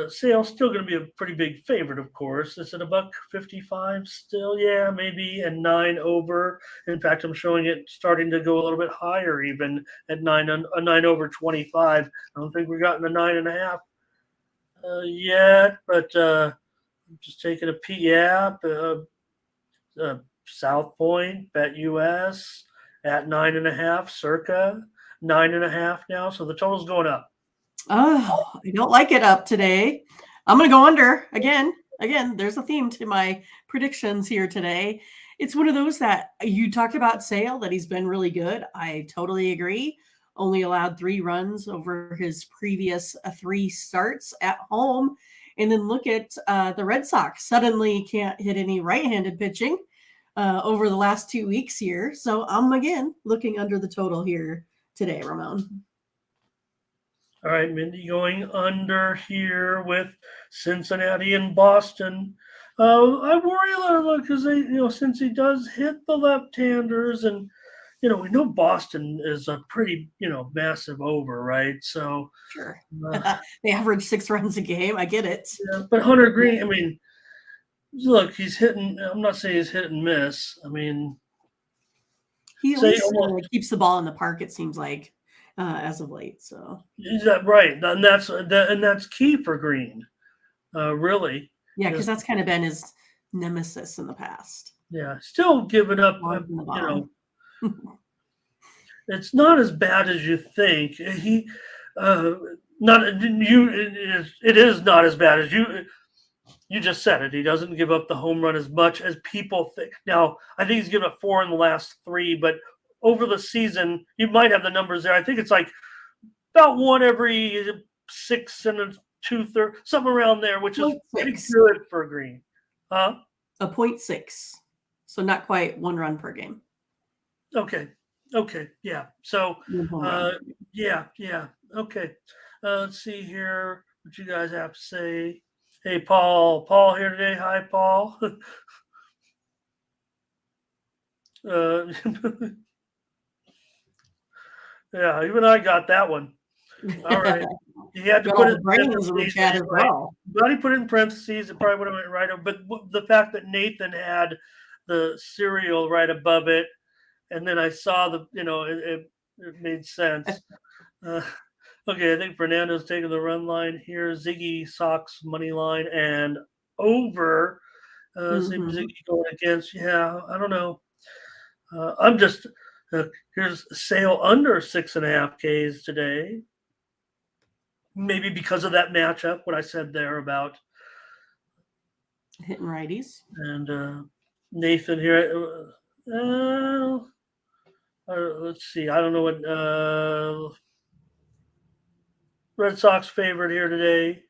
Sale's still going to be a pretty big favorite, of course. Is it $1.55 still? Yeah, maybe, and 9 over. In fact, I'm showing it starting to go a little bit higher, even at 9 over 25. I don't think we've gotten a 9.5 yet, but I'm just taking a peek. Yeah, South Point, Bet US at 9.5, circa 9.5 now. So the total's going up. Oh, I don't like it up today. I'm going to go under again. Again, there's a theme to my predictions here today. It's one of those that you talked about Sale, that he's been really good. I totally agree. Only allowed 3 runs over his previous 3 starts at home. And then look at the Red Sox. Suddenly can't hit any right-handed pitching over the last 2 weeks here. So I'm, again, looking under the total here today, Ramon. All right, Mindy, going under here with Cincinnati and Boston. I worry a little because since he does hit the left-handers, and we know Boston is a pretty massive over, right? So sure, they average 6 runs a game. I get it. Yeah, but Hunter Green, I mean, look, he's hitting. I'm not saying he's hit and miss. I mean, he at least keeps the ball in the park. It seems like. As of late, so is that right? And that's key for Green, really. Yeah, because that's kind of been his nemesis in the past. Yeah, still giving up. It's not as bad as you think. It is not as bad as you just said it. He doesn't give up the home run as much as people think. Now, I think he's given up 4 in the last 3, but over the season, you might have the numbers there. I think it's like about 1 every 6 and 2/3, something around there, which is pretty good for Green. Huh? A 0.6. So not quite 1 run per game. Okay. Yeah. So, yeah. Okay. Let's see here what you guys have to say. Hey, Paul here today. Hi, Paul. Yeah, even I got that one. All right. He had to put it in parentheses. As well. But he put it in parentheses. It probably would have went right over. But the fact that Nathan had the cereal right above it, and then I saw it made sense. Okay, I think Fernando's taking the run line here. Ziggy Sox money line and over. Ziggy going against. Yeah, I don't know. I'm just. Here's Sale under 6.5 Ks today. Maybe because of that matchup, what I said there about hitting righties. And Nathan here. Let's see. I don't know what Red Sox favorite here today.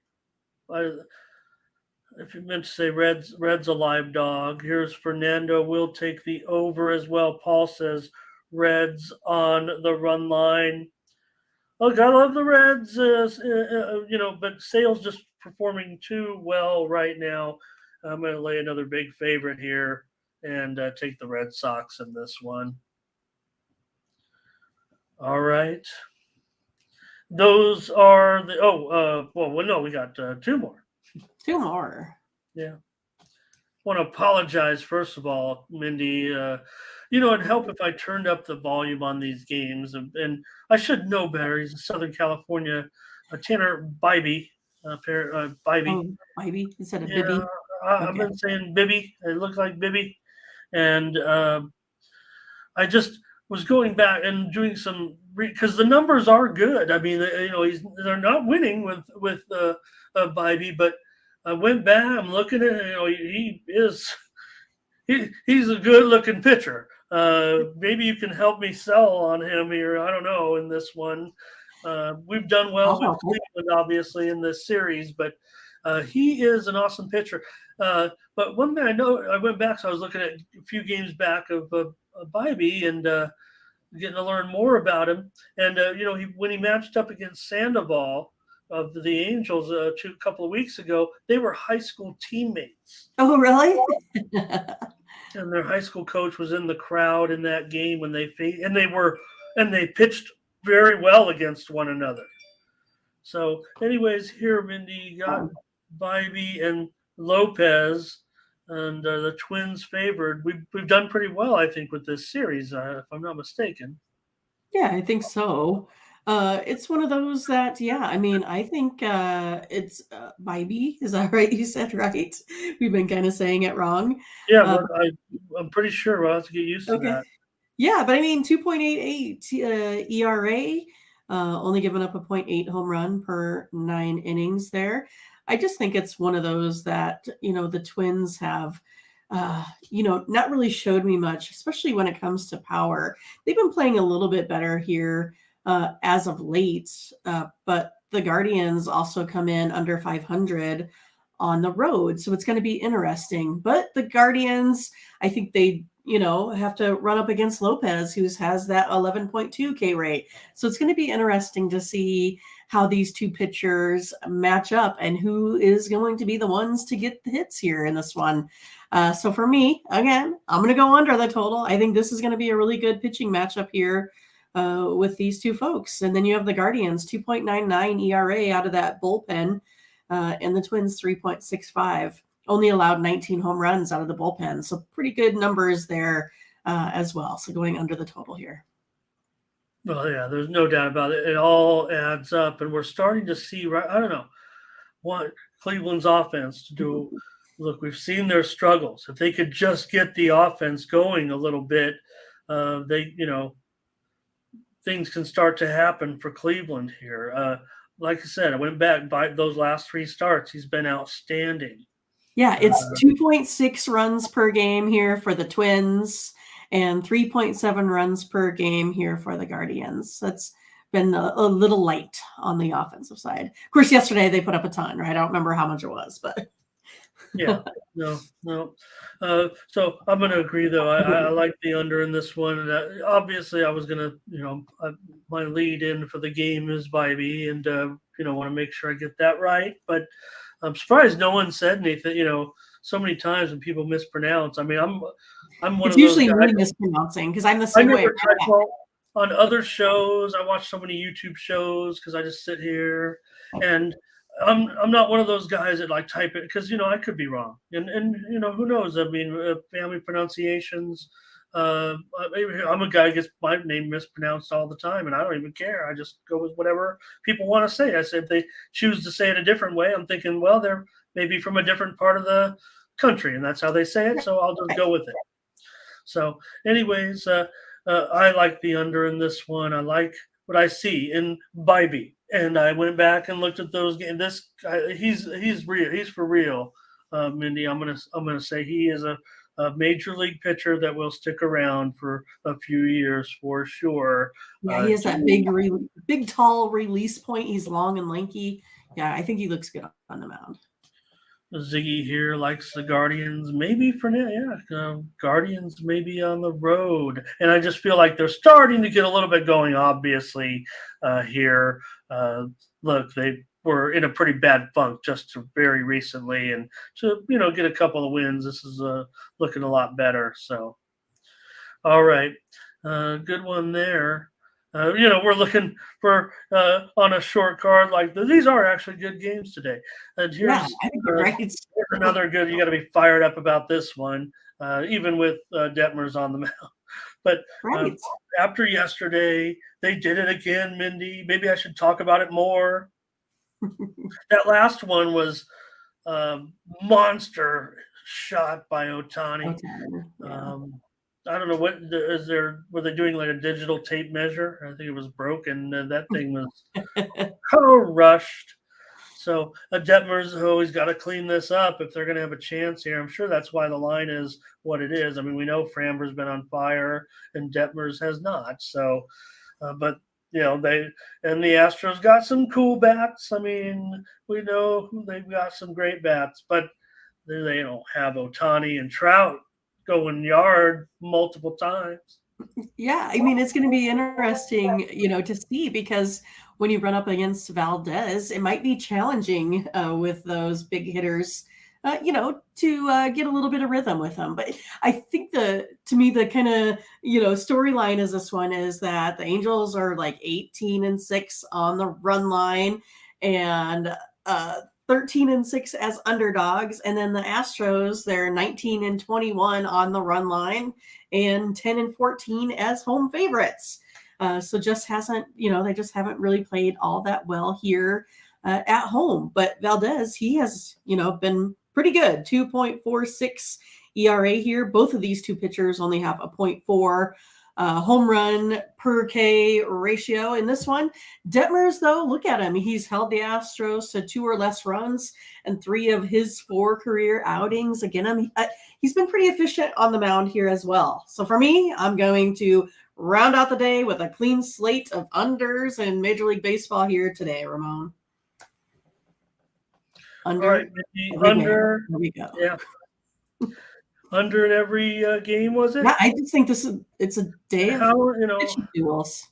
If you meant to say Red's a live dog. Here's Fernando. We'll take the over as well. Paul says Reds on the run line. Look, I love the Reds, but Sale's just performing too well right now. I'm going to lay another big favorite here and take the Red Sox in this one. All right. Those are the we got 2 more. 2 more. Yeah. I want to apologize, first of all, Mindy. It'd help if I turned up the volume on these games, and I should know better. He's a Southern California, Tanner Bybee. Bybee. Oh, Bybee instead of Bibby. I've been saying Bibby. It looks like Bibby, and I just was going back and doing some because the numbers are good. I mean, they're not winning with Bybee, but I went back. I'm looking at he's a good looking pitcher. Maybe you can help me sell on him here. I don't know in this one. We've done well with Cleveland, obviously, in this series, but He is an awesome pitcher. But one thing I know, I went back, so I was looking at a few games back of Bybee and getting to learn more about him. And when he matched up against Sandoval of the Angels a couple of weeks ago, they were high school teammates. Oh, really? And their high school coach was in the crowd in that game when they pitched very well against one another. So, anyways, here, Mindy, you got Bybee and Lopez, and the Twins favored. We've done pretty well, I think, with this series, if I'm not mistaken. Yeah, I think so. It's one of those that, yeah, I mean, I think it's Bybee. Is that right? You said right. We've been kind of saying it wrong. Yeah, but I'm pretty sure we'll have to get used to Okay. that. Yeah, but I mean, 2.88 ERA, only giving up a .8 home run per 9 innings there. I just think it's one of those that, the Twins have, not really showed me much, especially when it comes to power. They've been playing a little bit better here as of late, but the Guardians also come in under 500 on the road. So it's going to be interesting. But the Guardians, I think they have to run up against Lopez, who has that 11.2 K rate. So it's going to be interesting to see how these two pitchers match up and who is going to be the ones to get the hits here in this one. So for me, again, I'm going to go under the total. I think this is going to be a really good pitching matchup here with these two folks. And then you have the Guardians, 2.99 ERA out of that bullpen, and the Twins, 3.65. Only allowed 19 home runs out of the bullpen. So pretty good numbers there as well. So going under the total here. Well, yeah, there's no doubt about it. It all adds up. And we're starting to see, I don't know, what Cleveland's offense to do. Look, we've seen their struggles. If they could just get the offense going a little bit, things can start to happen for Cleveland here. Like I said, I went back by those last 3 starts. He's been outstanding. Yeah, it's 2.6 runs per game here for the Twins and 3.7 runs per game here for the Guardians. That's been a little light on the offensive side. Of course, yesterday they put up a ton, right? I don't remember how much it was, but yeah, no. So I'm going to agree, though. I like the under in this one. And obviously, I was going to, my lead in for the game is Bybee, and want to make sure I get that right. But I'm surprised no one said anything. So many times when people mispronounce. I mean, I'm one it's of those usually guys. me mispronouncing because I'm the same way. On other shows, I watch so many YouTube shows because I just sit here, and I'm not one of those guys that like type it because I could be wrong, and who knows? I mean, family pronunciations. I'm a guy who gets my name mispronounced all the time, and I don't even care. I just go with whatever people want to say. I say if they choose to say it a different way, I'm thinking, well, they're maybe from a different part of the country, and that's how they say it. So I'll just go with it. So, anyways, I like the under in this one. I like what I see in Bybee, and I went back and looked at those games. This guy, he's real. He's for real, Mindy. I'm gonna say he is a major league pitcher that will stick around for a few years for sure. Yeah, he has that big, tall release point. He's long and lanky. Yeah, I think he looks good on the mound. Ziggy here likes the Guardians, maybe for now. Yeah, Guardians maybe on the road, and I just feel like they're starting to get a little bit going. Obviously, here, look, they were in a pretty bad funk just very recently, and to get a couple of wins, this is looking a lot better. So, all right, good one there. We're looking for on a short card like these are actually good games today. And here's another good. You got to be fired up about this one, even with Detmers on the mound. But after yesterday, they did it again, Mindy. Maybe I should talk about it more. That last one was monster shot by Ohtani. Yeah. I don't know what is there. Were they doing like a digital tape measure? I think it was broken. That thing was crushed. So Detmers always got to clean this up if they're going to have a chance here. I'm sure that's why the line is what it is. I mean, we know Framber's been on fire and Detmers has not. So, but the Astros got some cool bats. I mean, we know they've got some great bats, but they don't have Ohtani and Trout going yard multiple times. Yeah, I mean, it's going to be interesting, to see, because when you run up against Valdez, it might be challenging with those big hitters, to get a little bit of rhythm with them. But I think to me, the kind of, storyline is this one is that the Angels are like 18-6 on the run line, and 13-6 as underdogs. And then the Astros, they're 19-21 on the run line and 10-14 as home favorites. So just hasn't, they just haven't really played all that well here at home. But Valdez, he has, been pretty good. 2.46 ERA here. Both of these two pitchers only have a 0.4 home run per K ratio in this one. Detmers, though, look at him. He's held the Astros to 2 or less runs in 3 of his 4 career outings. Again, he's been pretty efficient on the mound here as well. So for me, I'm going to round out the day with a clean slate of unders in Major League Baseball here today, Ramon. Under. All right, under. There we go. Yeah. Under in every game, was it? Yeah, I just think it's a day of pitching duels.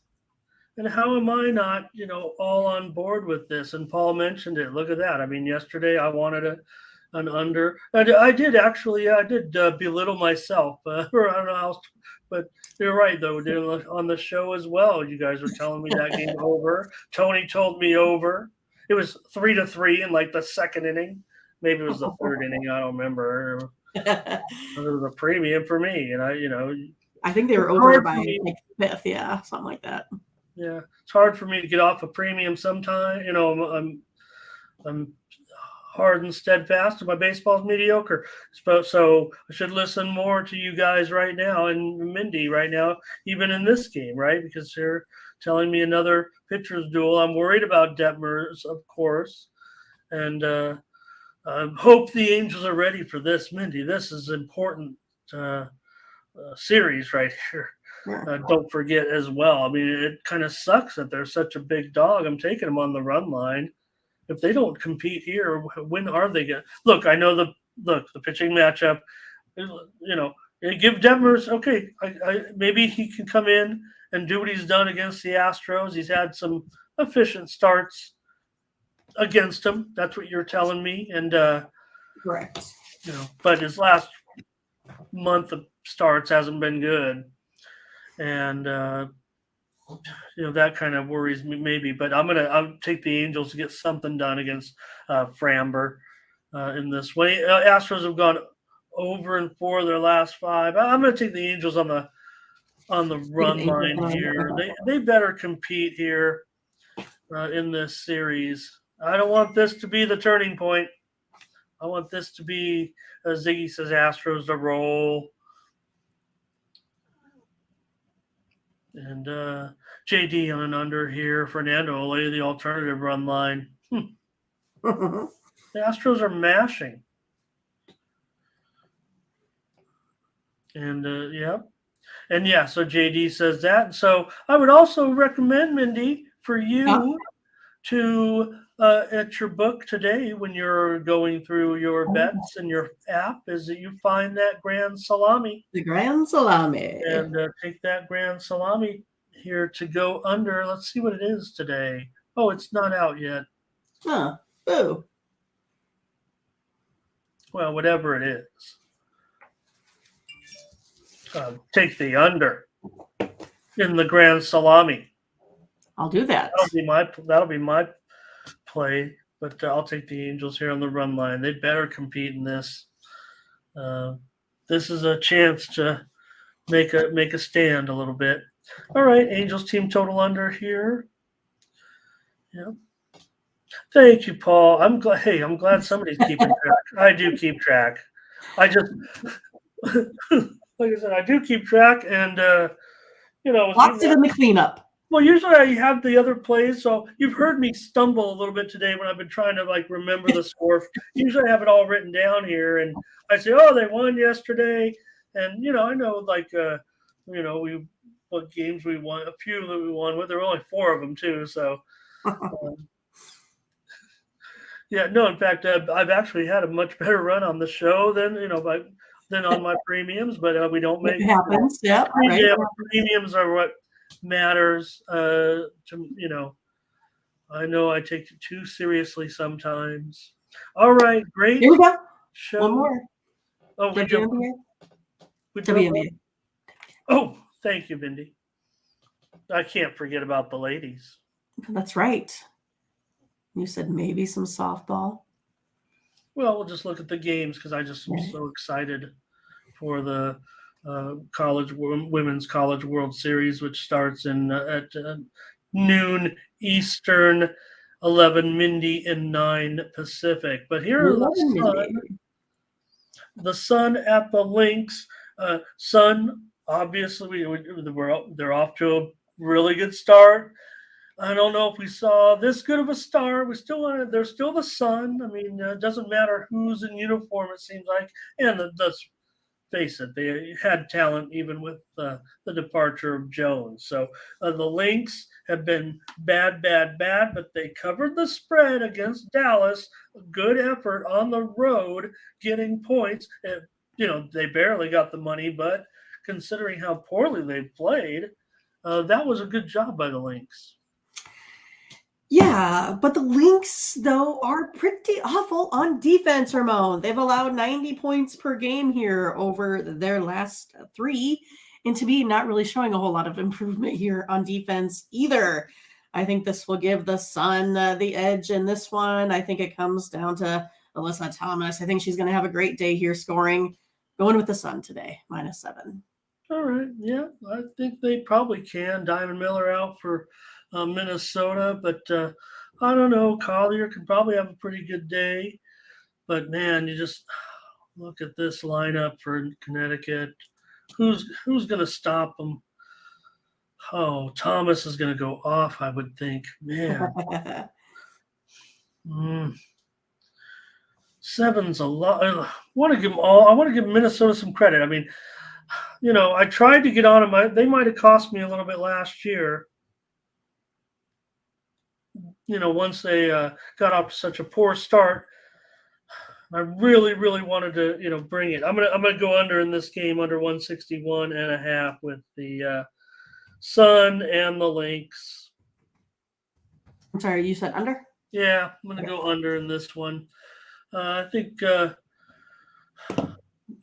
And how am I not, all on board with this? And Paul mentioned it. Look at that. I mean, yesterday I wanted an under. I did actually. I did belittle myself. I don't know how, but you're right though. On the show as well, you guys were telling me that game over. Tony told me over. It was 3-3 in like the second inning. Maybe it was the third inning. I don't remember. It was a premium for me, and I think they were over by like 5th, yeah, something like that. Yeah, it's hard for me to get off a premium sometime. I'm hard and steadfast, and my baseball's mediocre. So I should listen more to you guys right now, and Mindy right now, even in this game, right? Because they're telling me another pitcher's duel. I'm worried about Detmers, of course, and hope the Angels are ready for this, Mindy. This is important series right here. Don't forget as well. I mean, it kind of sucks that they're such a big dog. I'm taking them on the run line. If they don't compete here, when are they going to look? I know the pitching matchup. Give Detmers okay. Maybe he can come in and do what he's done against the Astros. He's had some efficient starts against them. That's what you're telling me. And correct. But his last month of starts hasn't been good, and that kind of worries me maybe. But I'll take the Angels to get something done against Framber in this way. Astros have gone over and 4 their last 5. I'm going to take the Angels on the run line here. They better compete here in this series. I don't want this to be the turning point. I want this to be, as Ziggy says, Astros to roll. And JD on an under here. Fernando will lay the alternative run line. The Astros are mashing. And, so JD says that. So I would also recommend, Mindy, for you to at your book today when you're going through your bets and your app is that you find that grand salami. The grand salami. And take that grand salami here to go under. Let's see what it is today. Oh, it's not out yet. Huh. Boo. Well, whatever it is. Take the under in the grand salami. I'll do that. That'll be my play, but I'll take the Angels here on the run line. They better compete in this. This is a chance to make a stand a little bit. All right, Angels team total under here. Yeah. Thank you, Paul. I'm glad somebody's keeping track. I do keep track. I just like I said, I do keep track, and lots of in the cleanup. Well, usually I have the other plays, so you've heard me stumble a little bit today when I've been trying to remember the score. Usually I have it all written down here, and I say, "Oh, they won yesterday," and I know we what games we won. A few that we won. But there were only 4 of them too. So yeah, no. In fact, I've actually had a much better run on the show than on my premiums. But we don't make It happens. Yep. Right. premiums are what matters. I know I take it too seriously sometimes. All right, great Here we go. show. One more. Oh, WNBA. we WNBA. Oh, thank you, Mindy. I can't forget about the ladies. That's right. You said maybe some softball. Well, we'll just look at the games because I just am so excited for the women's college World Series, which starts at noon Eastern, 11 Mindy, and 9 Pacific. But here are the Sun at the Lynx. Sun, obviously, they're off to a really good start. I don't know if we saw this good of a start. They're still the Sun. I mean, it doesn't matter who's in uniform, it seems like. And let's face it, they had talent even with the departure of Jones. So the Lynx have been bad, but they covered the spread against Dallas. Good effort on the road, getting points. They barely got the money, but considering how poorly they played, that was a good job by the Lynx. Yeah, but the Lynx, though, are pretty awful on defense, Ramon. They've allowed 90 points per game here over their last 3, and to be not really showing a whole lot of improvement here on defense either. I think this will give the Sun the edge in this one. I think it comes down to Alyssa Thomas. I think she's going to have a great day here scoring. Going with the Sun today, -7. All right, yeah, I think they probably can. Diamond Miller out for Minnesota, but I don't know. Collier can probably have a pretty good day, but man, you just look at this lineup for Connecticut. Who's going to stop them? Oh, Thomas is going to go off, I would think. Man, 7's a lot. I want to give Minnesota some credit. I mean, I tried to get on them. They might have cost me a little bit last year. Once they got off to such a poor start, I really, really wanted to, bring it. I'm gonna go under in this game, under 161.5 with the Sun and the Lynx. I'm sorry, you said under? Yeah, I'm gonna go under in this one. I think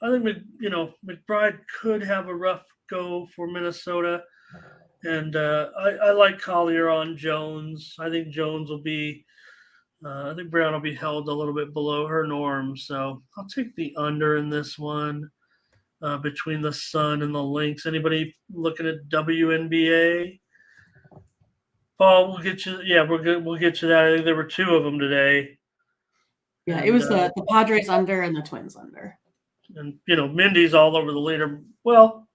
McBride could have a rough go for Minnesota. And I like Collier on Jones. I think Jones will be I think Brown will be held a little bit below her norm. So I'll take the under in this one between the Sun and the Lynx. Anybody looking at WNBA? Paul, we'll get you. Yeah, we're good. We'll get you that. I think there were 2 of them today. Yeah, it was the Padres under and the Twins under. And, Mindy's all over the leader. Well,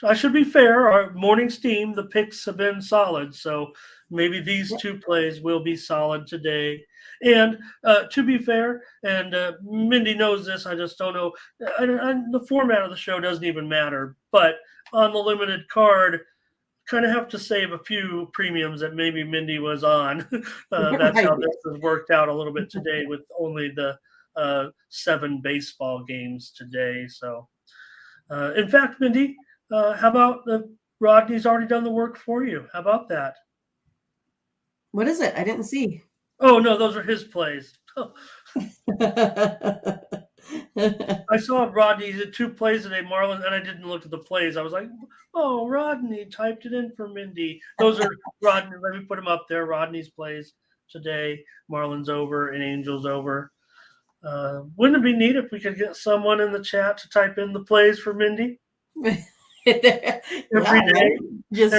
I should be fair. Our morning steam, the picks have been solid. So maybe these 2 plays will be solid today. And to be fair, and Mindy knows this, I just don't know. The format of the show doesn't even matter. But on the limited card, kind of have to save a few premiums that maybe Mindy was on. That's how this has worked out a little bit today with only the 7 baseball games today. So, in fact, Mindy, how about Rodney's already done the work for you? How about that? What is it? I didn't see. Oh, no, those are his plays. Oh. I saw Rodney did 2 plays today, Marlon, and I didn't look at the plays. I was like, oh, Rodney typed it in for Mindy. Those are Rodney. Let me put them up there. Rodney's plays today. Marlon's over and Angel's over. Wouldn't it be neat if we could get someone in the chat to type in the plays for Mindy? Every day. Just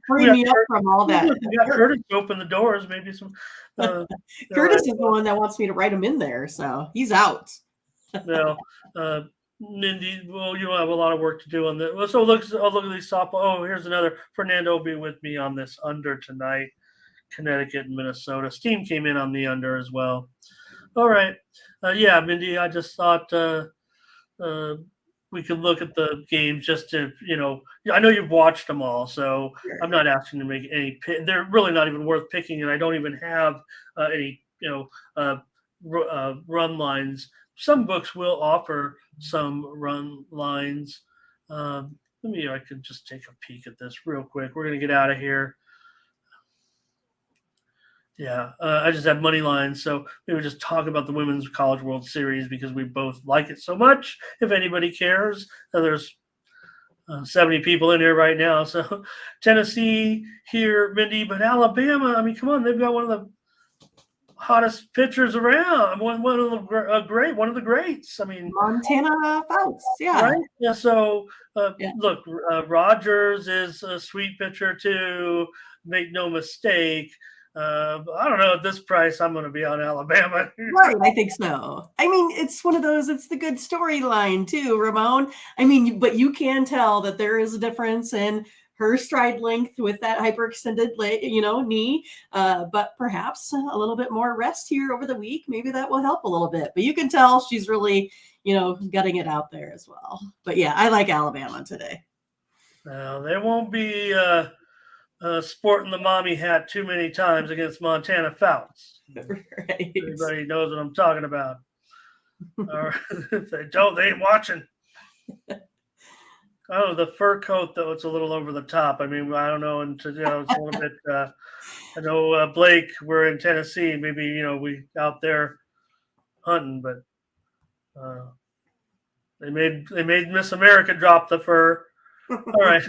free me up from all that. We got Curtis to open the doors. Maybe some. Curtis is the one that wants me to write him in there, so he's out. Well, Mindy, well, you have a lot of work to do on this. Well, so look at these softball. Oh, here's another. Fernando will be with me on this under tonight. Connecticut and Minnesota. Steam came in on the under as well. All right. Yeah, Mindy, I just thought we could look at the games just to, I know you've watched them all, so Sure. I'm not asking to make any pick. They're really not even worth picking, and I don't even have any, run lines. Some books will offer some run lines. I could just take a peek at this real quick. We're going to get out of here. Yeah, I just have money lines, so we would just talk about the Women's College World Series because we both like it so much. If anybody cares, there's 70 people in here right now. So Tennessee here, Mindy, but Alabama. I mean, come on, they've got one of the hottest pitchers around. One of the greats. I mean, Montana Fouts, yeah. right? Yeah. So Yeah. look, Rogers is a sweet pitcher too. Make no mistake. I don't know at this price. I'm going to be on Alabama. Right, I think so. I mean, it's one of those, it's the good storyline too, Ramon. I mean, but you can tell that there is a difference in her stride length with that hyperextended knee, but perhaps a little bit more rest here over the week. Maybe that will help a little bit. But you can tell she's really, gutting it out there as well. But yeah, I like Alabama today. Now, they won't be sporting the mommy hat too many times against Montana Fouts. Right. Everybody knows what I'm talking about. Or if they don't, they ain't watching. Oh, the fur coat, though, it's a little over the top. I mean, I don't know. And it's a little bit, I know, Blake, we're in Tennessee. Maybe, we out there hunting, but they made Miss America drop the fur. All right.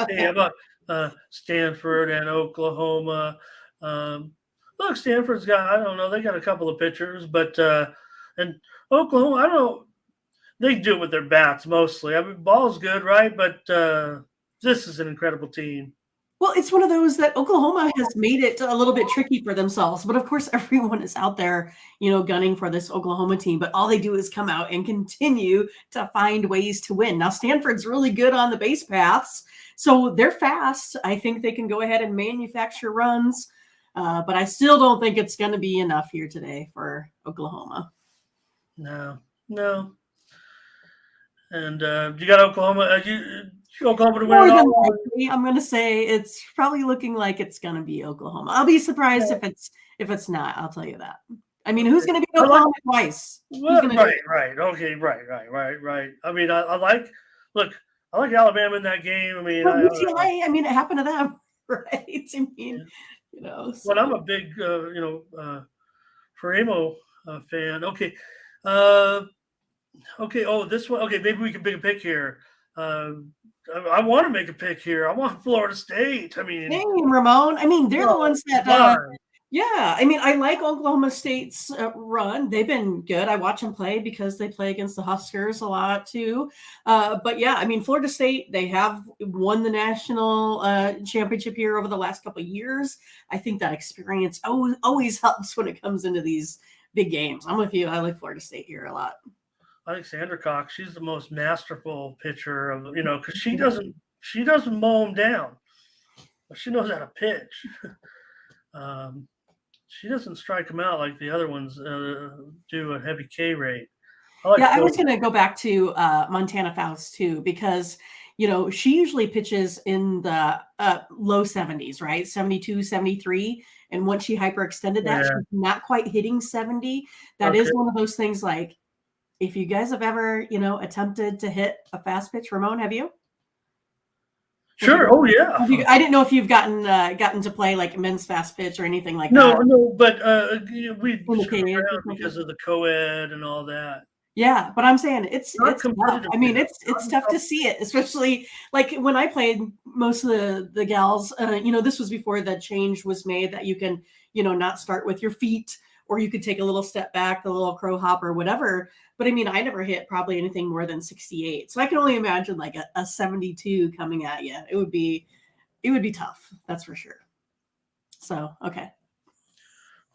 Hey, how about Stanford and Oklahoma? Look, Stanford's got, I don't know, they got a couple of pitchers, but and Oklahoma, I don't know, they do it with their bats mostly. I mean, ball's good, right? But this is an incredible team. Well, it's one of those that Oklahoma has made it a little bit tricky for themselves. But of course, everyone is out there, gunning for this Oklahoma team. But all they do is come out and continue to find ways to win. Now, Stanford's really good on the base paths. So they're fast. I think they can go ahead and manufacture runs. But I still don't think it's going to be enough here today for Oklahoma. No. And you got Oklahoma. Oklahoma to win it all? I'm going to say it's probably looking like it's going to be Oklahoma. I'll be surprised if it's not. I'll tell you that. I mean, who's going to be Oklahoma twice? Well, right. Okay, right. I mean, I like Alabama in that game. I mean, UCLA. I mean, it happened to them, right? I mean, So. Well, I'm a big, Ferramo fan. Okay. Okay. Oh, this one. Okay, maybe we can make a pick here. I want to make a pick here. I want Florida State. I mean, hey, Ramon. I mean, they're the ones that. Yeah, I mean, I like Oklahoma State's run. They've been good. I watch them play because they play against the Huskers a lot too. But yeah, I mean, Florida State, they have won the national championship here over the last couple of years. I think that experience always helps when it comes into these big games. I'm with you. I like Florida State here a lot. I think Sandra Cox, she's the most masterful pitcher of, because she doesn't mow them down. She knows how to pitch. She doesn't strike them out like the other ones do a heavy K rate. I was going to go back to Montana Fouts too, because, she usually pitches in the low 70s, right? 72, 73. And once she hyperextended that, she's not quite hitting 70. That is one of those things like, if you guys have ever, attempted to hit a fast pitch, Ramon, have you? Sure. Oh yeah. I didn't know if you've gotten to play like men's fast pitch or anything like that. No, but we because of the co-ed and all that. Yeah, but I'm saying it's tough. I mean, it's tough to see it, especially like when I played. Most of the gals, this was before the change was made that you can, not start with your feet, or you could take a little step back, the little crow hop or whatever. But I mean, I never hit probably anything more than 68. So I can only imagine like a 72 coming at you. It would be tough. That's for sure. So, okay.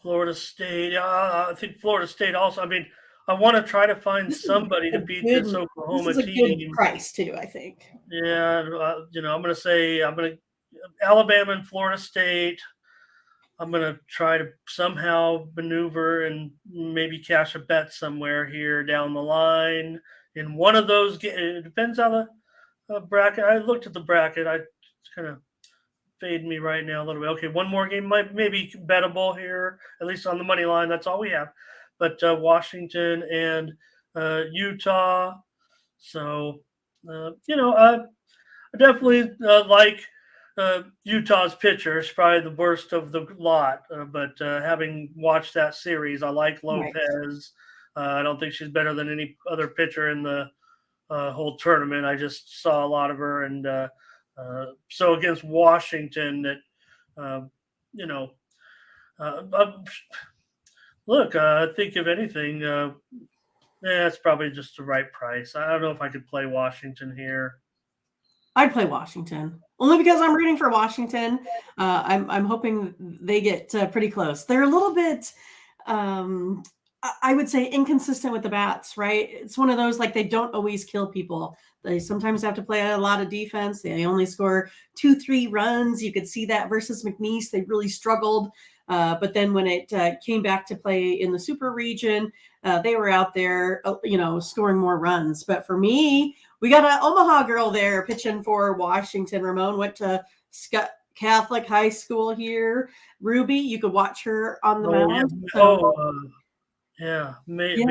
Florida State. I think Florida State also. I mean, I want to try to find somebody to beat this Oklahoma team. This is a good price too, I think. Yeah. I'm going to say Alabama and Florida State. I'm going to try to somehow maneuver and maybe cash a bet somewhere here down the line. in one of those games. It depends on the bracket. I looked at the bracket. It's kind of fading me right now a little bit. Okay, one more game might maybe bettable here, at least on the money line. That's all we have. But Washington and Utah. So I definitely like Utah's pitcher. It's probably the worst of the lot. But having watched that series, I like Right. Lopez. I don't think she's better than any other pitcher in the whole tournament. I just saw a lot of her, and so against Washington, that you know, look, I think if anything, it's probably just the right price. I don't know if I could play Washington here. I'd play Washington only because I'm rooting for Washington. I'm hoping they get pretty close. They're a little bit, I would say, inconsistent with the bats. Right? It's one of those like they don't always kill people. They sometimes have to play a lot of defense. They only score 2-3 runs. You could see that versus McNeese. They really struggled. But then when it came back to play in the Super Region, they were out there, scoring more runs. But for me, we got an Omaha girl there pitching for Washington. Ramon went to Scott Catholic High School here. Ruby, you could watch her on the mound. Malon. Yeah, Ruby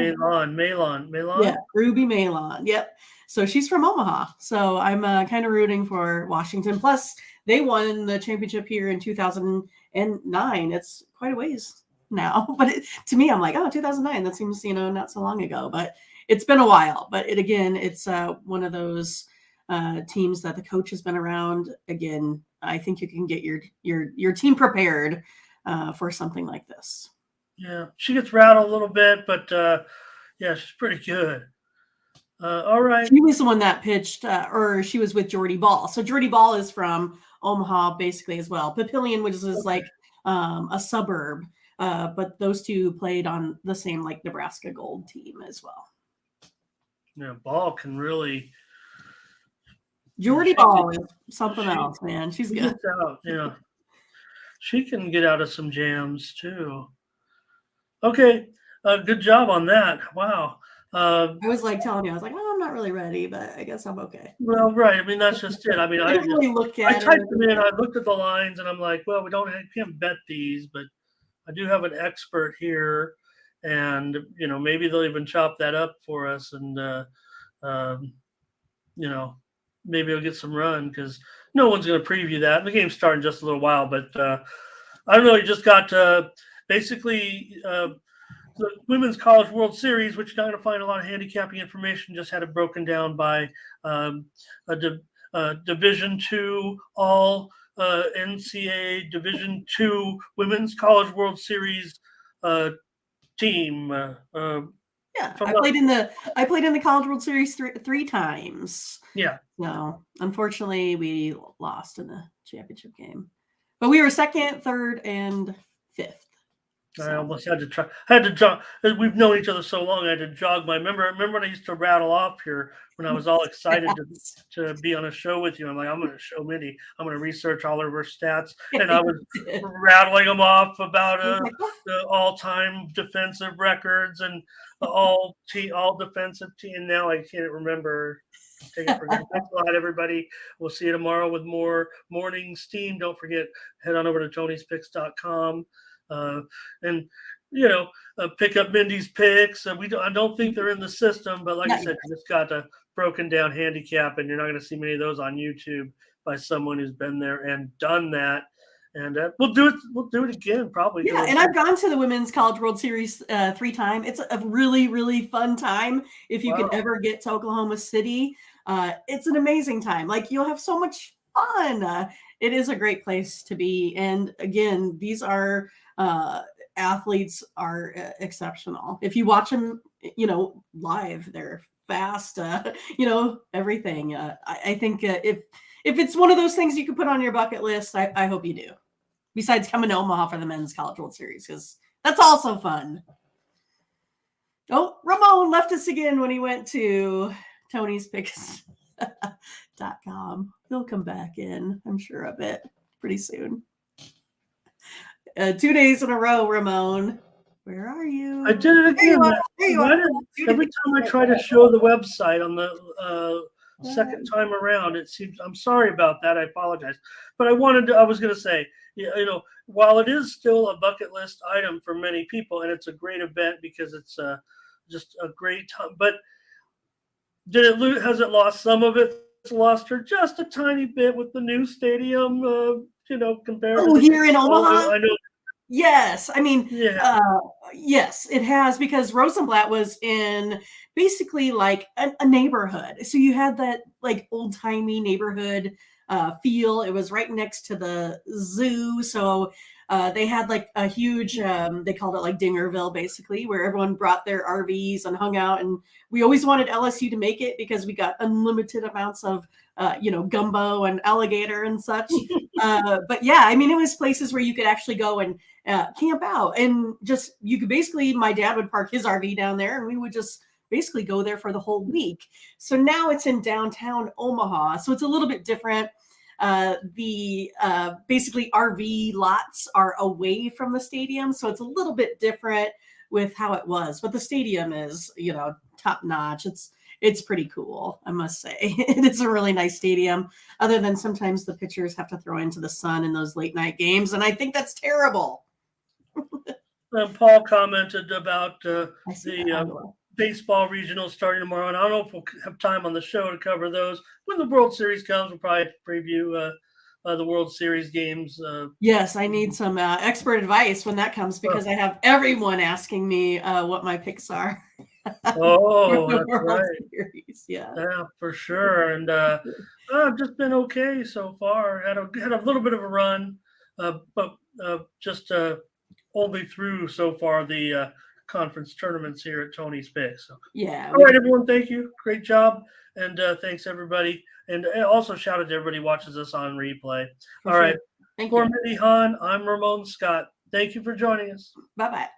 Malon. Yep. So she's from Omaha. So I'm kind of rooting for Washington. Plus, they won the championship here in 2009. It's quite a ways now. But to me, I'm like, 2009. That seems, not so long ago. But it's been a while. But it's one of those teams that the coach has been around. Again, I think you can get your team prepared for something like this. Yeah, she gets rattled a little bit, but she's pretty good. All right. She was the one that pitched, or she was with Jordy Ball. So Jordy Ball is from Omaha, basically, as well. Papillion, which is like a suburb, but those two played on the same like Nebraska Gold team as well. Yeah, Ball can really. Jordy Ball is something else, man. She's good. Gets out, she can get out of some jams too. Okay, good job on that. Wow. I was like telling you, I was like, I'm not really ready, but I guess I'm okay. Well, right. I mean, that's just it. I mean, I really look at I typed them in. I looked at the lines, and I'm like, well, can't bet these, but I do have an expert here, and maybe they'll even chop that up for us, and maybe I'll get some run because no one's going to preview that. The game's starting just a little while, but I don't know. You just got basically. The Women's College World Series, which you're not going to find a lot of handicapping information, just had it broken down by Division II, all NCAA Division II Women's College World Series team. I played in the College World Series three times. Yeah. No, unfortunately, we lost in the championship game, but we were second, third, and fifth. So. I almost had to jog. We've known each other so long. I had to jog my memory. I remember when I used to rattle off here when I was all excited to be on a show with you. I'm like, I'm going to show Mindy. I'm going to research all of her stats, and I was rattling them off about the all-time defensive records and all defensive team. Now I can't remember. Take it for granted. Thanks a lot, everybody. We'll see you tomorrow with more morning steam. Don't forget, head on over to tonyspicks.com. And pick up Mindy's picks. I don't think they're in the system, but like I said, you just got a broken down handicap, and you're not going to see many of those on YouTube by someone who's been there and done that. And we'll do it again, probably. Yeah, and I've gone to the Women's College World Series 3 times. It's a really, really fun time. If you could ever get to Oklahoma City, it's an amazing time. Like, you'll have so much fun. It is a great place to be. And again, these are athletes are exceptional. If you watch them, live, they're fast, everything. I think if it's one of those things you could put on your bucket list, I hope you do. Besides coming to Omaha for the Men's College World Series, because that's also fun. Oh, Ramon left us again when he went to Tony'sPicks.com. He'll come back in, I'm sure of it, pretty soon. 2 days in a row, Ramon. Where are you? I did it again. There you Why are. did, every time I try to show the website on the second time around, it seems. I'm sorry about that. I apologize. But I was going to say, while it is still a bucket list item for many people, and it's a great event because it's just a great time. But did it lose? Has it lost some of it? It's lost her just a tiny bit with the new stadium. Compared to the here in Omaha. I know. Yes, I mean, Yeah. yes, it has, because Rosenblatt was in basically like a neighborhood. So you had that like old timey neighborhood feel. It was right next to the zoo, so they had like a huge. They called it like Dingerville, basically, where everyone brought their RVs and hung out. And we always wanted LSU to make it because we got unlimited amounts of gumbo and alligator and such. But yeah, I mean, it was places where you could actually go and camp out, and just you could basically, my dad would park his RV down there and we would just basically go there for the whole week. So now it's in downtown Omaha, so it's a little bit different. The basically RV lots are away from the stadium, so it's a little bit different with how it was, but the stadium is top notch. It's pretty cool, I must say. It is a really nice stadium, other than sometimes the pitchers have to throw into the sun in those late night games, and I think that's terrible. Paul commented about the baseball regionals starting tomorrow, and I don't know if we'll have time on the show to cover those. When the World Series comes, we'll probably preview the World Series games. Yes, I need some expert advice when that comes, because I have everyone asking me what my picks are. Oh, that's right. Series. Yeah, for sure. And I've just been okay so far. Had a little bit of a run, but just only through so far the conference tournaments here at Tony's Picks. So, yeah. All right, everyone. Thank you. Great job. And thanks, everybody. And also shout out to everybody who watches us on replay. All right. Thank For you. Mindy, Hahne, I'm Ramon Scott. Thank you for joining us. Bye-bye.